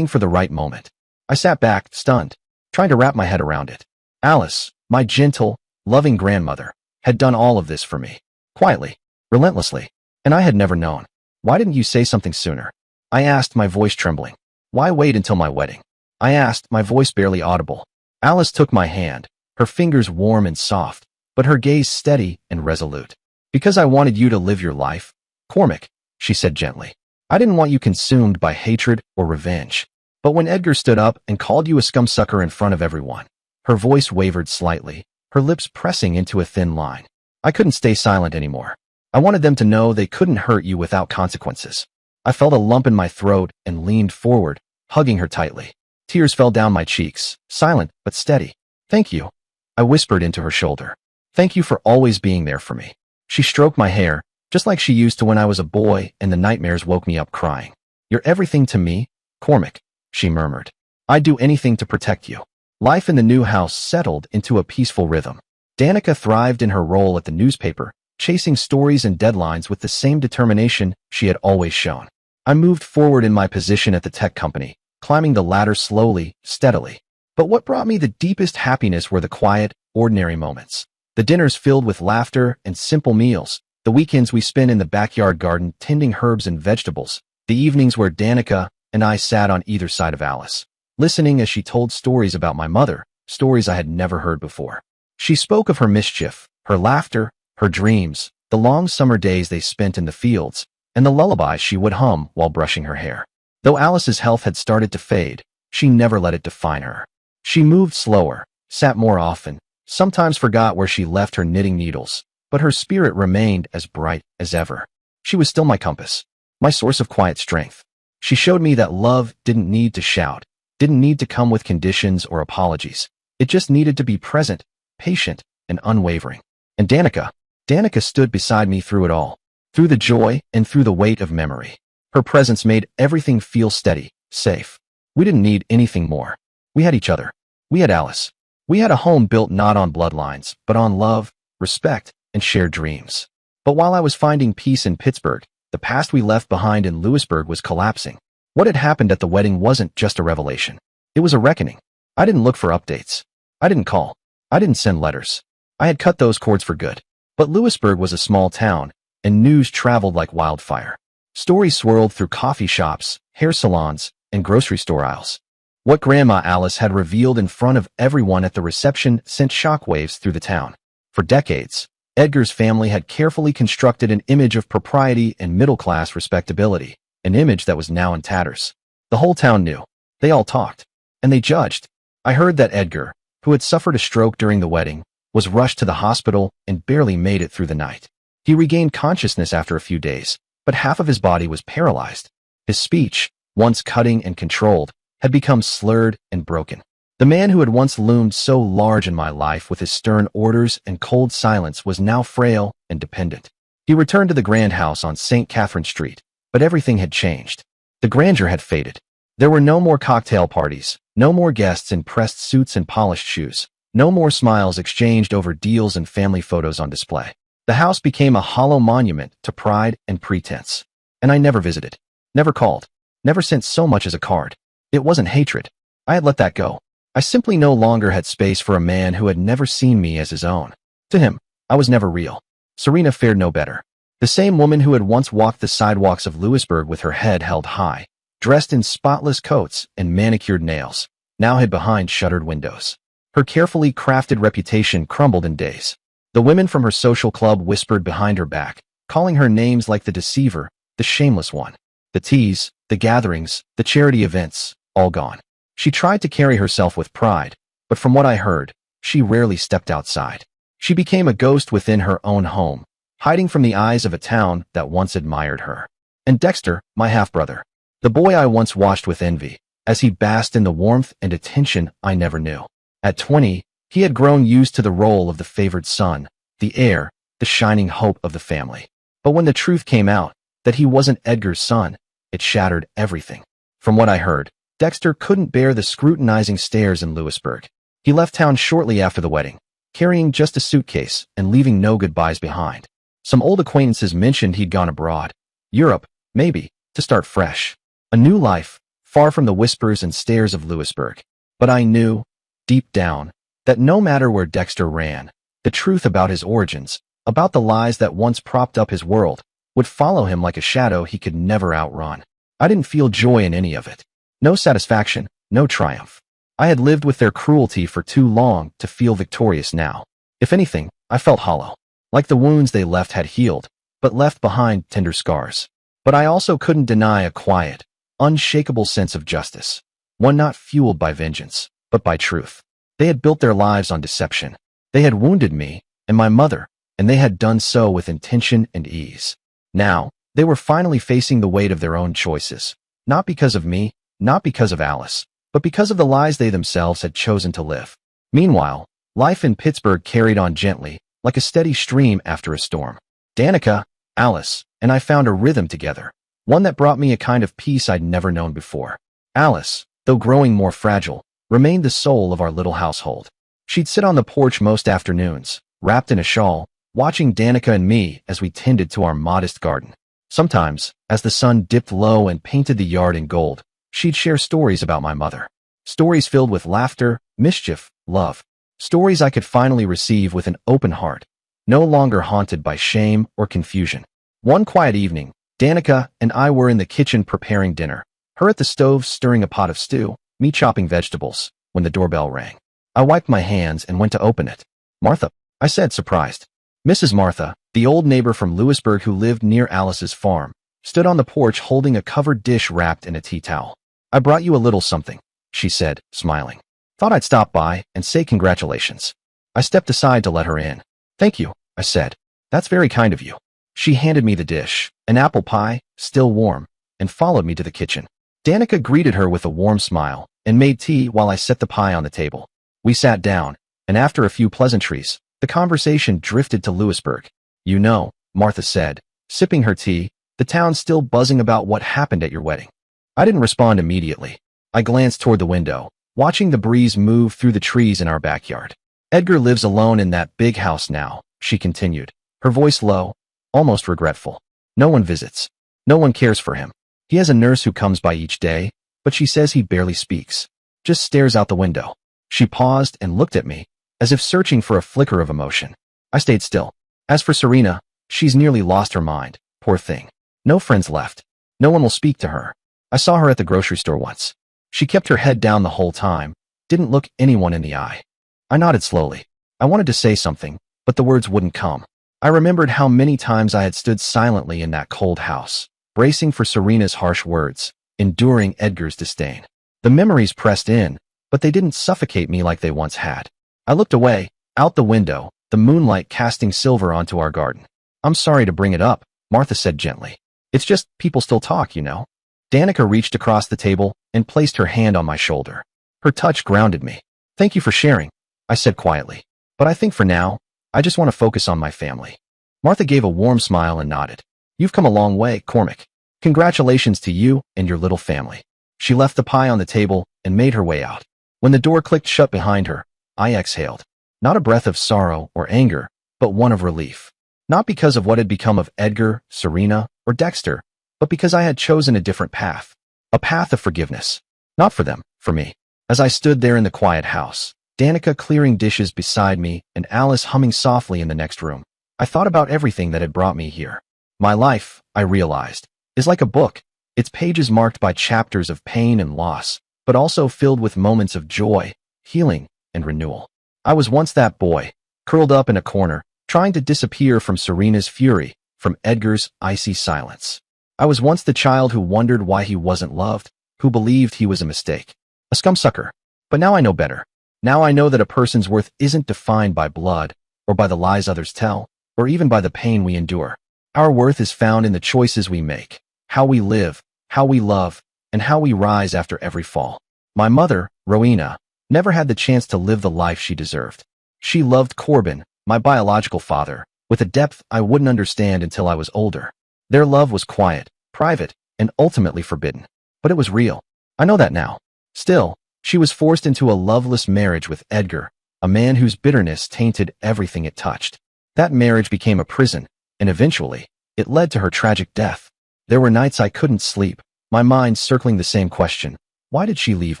for the right moment." I sat back, stunned, trying to wrap my head around it. Alice, my gentle, loving grandmother, had done all of this for me. Quietly, relentlessly. And I had never known. "Why didn't you say something sooner?" I asked, my voice trembling. "Why wait until my wedding?" I asked, my voice barely audible. Alice took my hand, her fingers warm and soft, but her gaze steady and resolute. "Because I wanted you to live your life, Cormac," she said gently. "I didn't want you consumed by hatred or revenge. But when Edgar stood up and called you a scumsucker in front of everyone," her voice wavered slightly, her lips pressing into a thin line. "I couldn't stay silent anymore. I wanted them to know they couldn't hurt you without consequences." I felt a lump in my throat and leaned forward, hugging her tightly. Tears fell down my cheeks, silent but steady. "Thank you," I whispered into her shoulder. "Thank you for always being there for me." She stroked my hair, just like she used to when I was a boy and the nightmares woke me up crying. "You're everything to me, Cormac," she murmured. "I'd do anything to protect you." Life in the new house settled into a peaceful rhythm. Danica thrived in her role at the newspaper, chasing stories and deadlines with the same determination she had always shown. I moved forward in my position at the tech company, climbing the ladder slowly, steadily. But what brought me the deepest happiness were the quiet, ordinary moments. The dinners filled with laughter and simple meals, the weekends we spent in the backyard garden tending herbs and vegetables, the evenings where Danica and I sat on either side of Alice, listening as she told stories about my mother, stories I had never heard before. She spoke of her mischief, her laughter, her dreams, the long summer days they spent in the fields, and the lullabies she would hum while brushing her hair. Though Alice's health had started to fade, she never let it define her. She moved slower, sat more often, sometimes forgot where she left her knitting needles, but her spirit remained as bright as ever. She was still my compass, my source of quiet strength. She showed me that love didn't need to shout, didn't need to come with conditions or apologies. It just needed to be present, patient, and unwavering. And Danica stood beside me through it all, through the joy and through the weight of memory. Her presence made everything feel steady, safe. We didn't need anything more. We had each other. We had Alice. We had a home built not on bloodlines, but on love, respect, and shared dreams. But while I was finding peace in Pittsburgh, the past we left behind in Lewisburg was collapsing. What had happened at the wedding wasn't just a revelation. It was a reckoning. I didn't look for updates. I didn't call. I didn't send letters. I had cut those cords for good. But Lewisburg was a small town, and news traveled like wildfire. Stories swirled through coffee shops, hair salons, and grocery store aisles. What Grandma Alice had revealed in front of everyone at the reception sent shockwaves through the town. For decades, Edgar's family had carefully constructed an image of propriety and middle-class respectability, an image that was now in tatters. The whole town knew. They all talked. And they judged. I heard that Edgar, who had suffered a stroke during the wedding, was rushed to the hospital and barely made it through the night. He regained consciousness after a few days, but half of his body was paralyzed, His speech, once cutting and controlled, had become slurred and broken. The man who had once loomed so large in my life with his stern orders and cold silence was now frail and dependent. He returned to the grand house on St. Catherine Street, but everything had changed. The grandeur had faded. There were no more cocktail parties, no more guests in pressed suits and polished shoes, no more smiles exchanged over deals and family photos on display. The house became a hollow monument to pride and pretense. And I never visited, never called, never sent so much as a card. It wasn't hatred. I had let that go. I simply no longer had space for a man who had never seen me as his own. To him, I was never real. Serena fared no better. The same woman who had once walked the sidewalks of Lewisburg with her head held high, dressed in spotless coats and manicured nails, now hid behind shuttered windows. Her carefully crafted reputation crumbled in days. The women from her social club whispered behind her back, calling her names like the deceiver, the shameless one. The teas, the gatherings, the charity events, all gone. She tried to carry herself with pride, but from what I heard, she rarely stepped outside. She became a ghost within her own home, hiding from the eyes of a town that once admired her. And Dexter, my half-brother, the boy I once watched with envy, as he basked in the warmth and attention I never knew. At 20, he had grown used to the role of the favored son, the heir, the shining hope of the family. But when the truth came out, that he wasn't Edgar's son, it shattered everything. From what I heard, Dexter couldn't bear the scrutinizing stares in Lewisburg. He left town shortly after the wedding, carrying just a suitcase and leaving no goodbyes behind. Some old acquaintances mentioned he'd gone abroad. Europe, maybe, to start fresh. A new life, far from the whispers and stares of Lewisburg. But I knew, deep down, that no matter where Dexter ran, the truth about his origins, about the lies that once propped up his world, would follow him like a shadow he could never outrun. I didn't feel joy in any of it. No satisfaction, no triumph. I had lived with their cruelty for too long to feel victorious now. If anything, I felt hollow. Like the wounds they left had healed, but left behind tender scars. But I also couldn't deny a quiet, unshakable sense of justice. One not fueled by vengeance, but by truth. They had built their lives on deception. They had wounded me, and my mother, and they had done so with intention and ease. Now, they were finally facing the weight of their own choices. Not because of me, not because of Alice, but because of the lies they themselves had chosen to live. Meanwhile, life in Pittsburgh carried on gently, like a steady stream after a storm. Danica, Alice, and I found a rhythm together, one that brought me a kind of peace I'd never known before. Alice, though growing more fragile, remained the soul of our little household. She'd sit on the porch most afternoons, wrapped in a shawl, watching Danica and me as we tended to our modest garden. Sometimes, as the sun dipped low and painted the yard in gold, she'd share stories about my mother. Stories filled with laughter, mischief, love. Stories I could finally receive with an open heart, no longer haunted by shame or confusion. One quiet evening, Danica and I were in the kitchen preparing dinner, her at the stove stirring a pot of stew, me chopping vegetables, when the doorbell rang. I wiped my hands and went to open it. "Martha," I said, surprised. Mrs. Martha, the old neighbor from Lewisburg who lived near Alice's farm, stood on the porch holding a covered dish wrapped in a tea towel. "I brought you a little something," she said, smiling. "Thought I'd stop by and say congratulations." I stepped aside to let her in. "Thank you," I said. "That's very kind of you." She handed me the dish, an apple pie, still warm, and followed me to the kitchen. Danica greeted her with a warm smile and made tea while I set the pie on the table. We sat down, and after a few pleasantries, the conversation drifted to Lewisburg. "You know," Martha said, sipping her tea, "the town's still buzzing about what happened at your wedding." I didn't respond immediately. I glanced toward the window, watching the breeze move through the trees in our backyard. "Edgar lives alone in that big house now," she continued, her voice low, almost regretful. "No one visits. No one cares for him. He has a nurse who comes by each day, but she says he barely speaks. Just stares out the window." She paused and looked at me, as if searching for a flicker of emotion. I stayed still. "As for Serena, she's nearly lost her mind, poor thing. No friends left. No one will speak to her. I saw her at the grocery store once. She kept her head down the whole time, didn't look anyone in the eye." I nodded slowly. I wanted to say something, but the words wouldn't come. I remembered how many times I had stood silently in that cold house, bracing for Serena's harsh words, enduring Edgar's disdain. The memories pressed in, but they didn't suffocate me like they once had. I looked away, out the window, the moonlight casting silver onto our garden. "I'm sorry to bring it up," Martha said gently. "It's just people still talk, you know." Danica reached across the table and placed her hand on my shoulder. Her touch grounded me. Thank you for sharing, I said quietly. But I think for now, I just want to focus on my family. Martha gave a warm smile and nodded. You've come a long way, Cormac. Congratulations to you and your little family. She left the pie on the table and made her way out. When the door clicked shut behind her, I exhaled. Not a breath of sorrow or anger, but one of relief. Not because of what had become of Edgar, Serena, or Dexter, but because I had chosen a different path. A path of forgiveness. Not for them, for me. As I stood there in the quiet house, Danica clearing dishes beside me and Alice humming softly in the next room, I thought about everything that had brought me here. My life, I realized, is like a book, its pages marked by chapters of pain and loss, but also filled with moments of joy, healing, and renewal. I was once that boy, curled up in a corner, trying to disappear from Serena's fury, from Edgar's icy silence. I was once the child who wondered why he wasn't loved, who believed he was a mistake, a scumsucker. But now I know better. Now I know that a person's worth isn't defined by blood, or by the lies others tell, or even by the pain we endure. Our worth is found in the choices we make, how we live, how we love, and how we rise after every fall. My mother, Rowena, never had the chance to live the life she deserved. She loved Corbin, my biological father, with a depth I wouldn't understand until I was older. Their love was quiet, private, and ultimately forbidden. But it was real. I know that now. Still, she was forced into a loveless marriage with Edgar, a man whose bitterness tainted everything it touched. That marriage became a prison, and eventually, it led to her tragic death. There were nights I couldn't sleep, my mind circling the same question. Why did she leave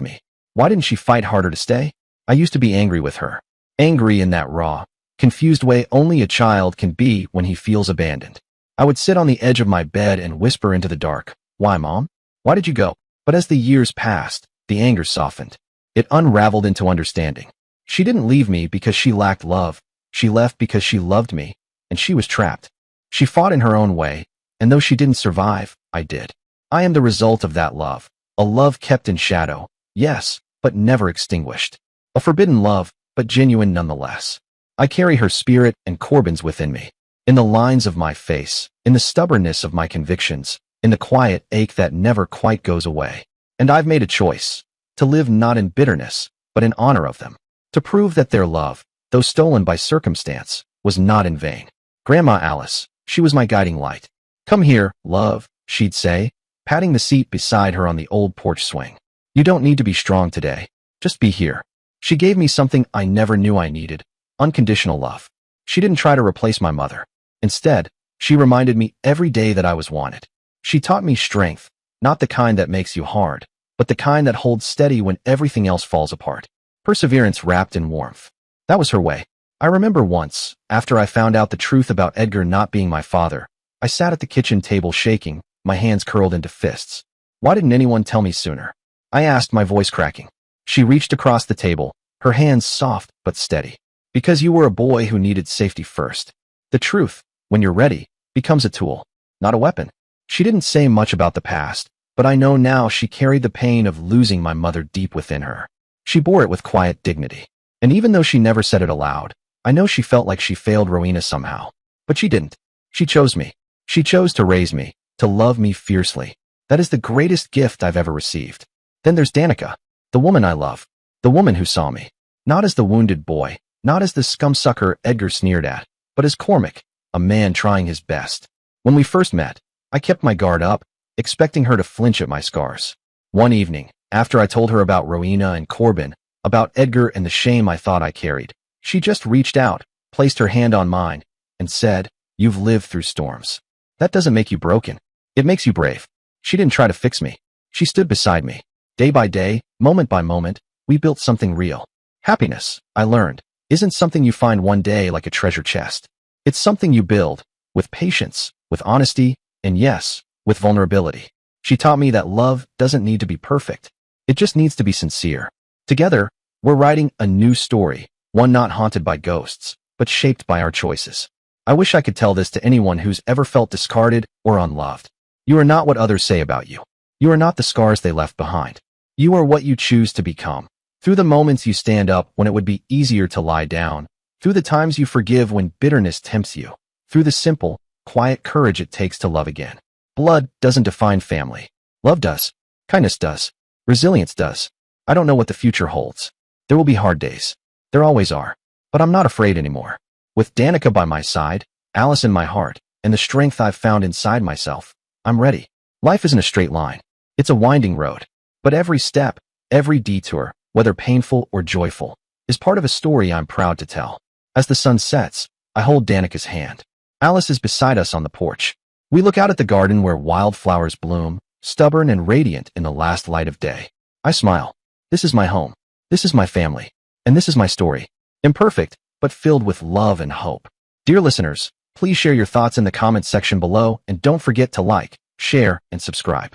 me? Why didn't she fight harder to stay? I used to be angry with her. Angry in that raw, confused way only a child can be when he feels abandoned. I would sit on the edge of my bed and whisper into the dark, "Why, Mom? Why did you go?" But as the years passed, the anger softened. It unraveled into understanding. She didn't leave me because she lacked love. She left because she loved me, and she was trapped. She fought in her own way, and though she didn't survive, I did. I am the result of that love. A love kept in shadow, yes, but never extinguished. A forbidden love, but genuine nonetheless. I carry her spirit and Corbin's within me. In the lines of my face, in the stubbornness of my convictions, in the quiet ache that never quite goes away. And I've made a choice. To live not in bitterness, but in honor of them. To prove that their love, though stolen by circumstance, was not in vain. Grandma Alice, she was my guiding light. "Come here, love," she'd say, patting the seat beside her on the old porch swing. "You don't need to be strong today. Just be here." She gave me something I never knew I needed, unconditional love. She didn't try to replace my mother. Instead, she reminded me every day that I was wanted. She taught me strength, not the kind that makes you hard, but the kind that holds steady when everything else falls apart. Perseverance wrapped in warmth. That was her way. I remember once, after I found out the truth about Edgar not being my father, I sat at the kitchen table shaking, my hands curled into fists. Why didn't anyone tell me sooner? I asked, my voice cracking. She reached across the table, her hands soft but steady. Because you were a boy who needed safety first. The truth, when you're ready, becomes a tool, not a weapon. She didn't say much about the past, but I know now she carried the pain of losing my mother deep within her. She bore it with quiet dignity. And even though she never said it aloud, I know she felt like she failed Rowena somehow. But she didn't. She chose me. She chose to raise me, to love me fiercely. That is the greatest gift I've ever received. Then there's Danica, the woman I love, the woman who saw me, not as the wounded boy, not as the scumsucker Edgar sneered at, but as Cormac, a man trying his best. When we first met, I kept my guard up, expecting her to flinch at my scars. One evening, after I told her about Rowena and Corbin, about Edgar and the shame I thought I carried, she just reached out, placed her hand on mine, and said, "You've lived through storms. That doesn't make you broken. It makes you brave." She didn't try to fix me. She stood beside me. Day by day, moment by moment, we built something real. Happiness, I learned, isn't something you find one day like a treasure chest. It's something you build, with patience, with honesty, and yes, with vulnerability. She taught me that love doesn't need to be perfect. It just needs to be sincere. Together, we're writing a new story, one not haunted by ghosts, but shaped by our choices. I wish I could tell this to anyone who's ever felt discarded or unloved. You are not what others say about you. You are not the scars they left behind. You are what you choose to become. Through the moments you stand up when it would be easier to lie down, through the times you forgive when bitterness tempts you, through the simple, quiet courage it takes to love again. Blood doesn't define family. Love does. Kindness does. Resilience does. I don't know what the future holds. There will be hard days. There always are. But I'm not afraid anymore. With Danica by my side, Alice in my heart, and the strength I've found inside myself, I'm ready. Life isn't a straight line. It's a winding road. But every step, every detour, whether painful or joyful, is part of a story I'm proud to tell. As the sun sets, I hold Danica's hand. Alice is beside us on the porch. We look out at the garden where wildflowers bloom, stubborn and radiant in the last light of day. I smile. This is my home. This is my family. And this is my story. Imperfect, but filled with love and hope. Dear listeners, please share your thoughts in the comments section below and don't forget to like, share, and subscribe.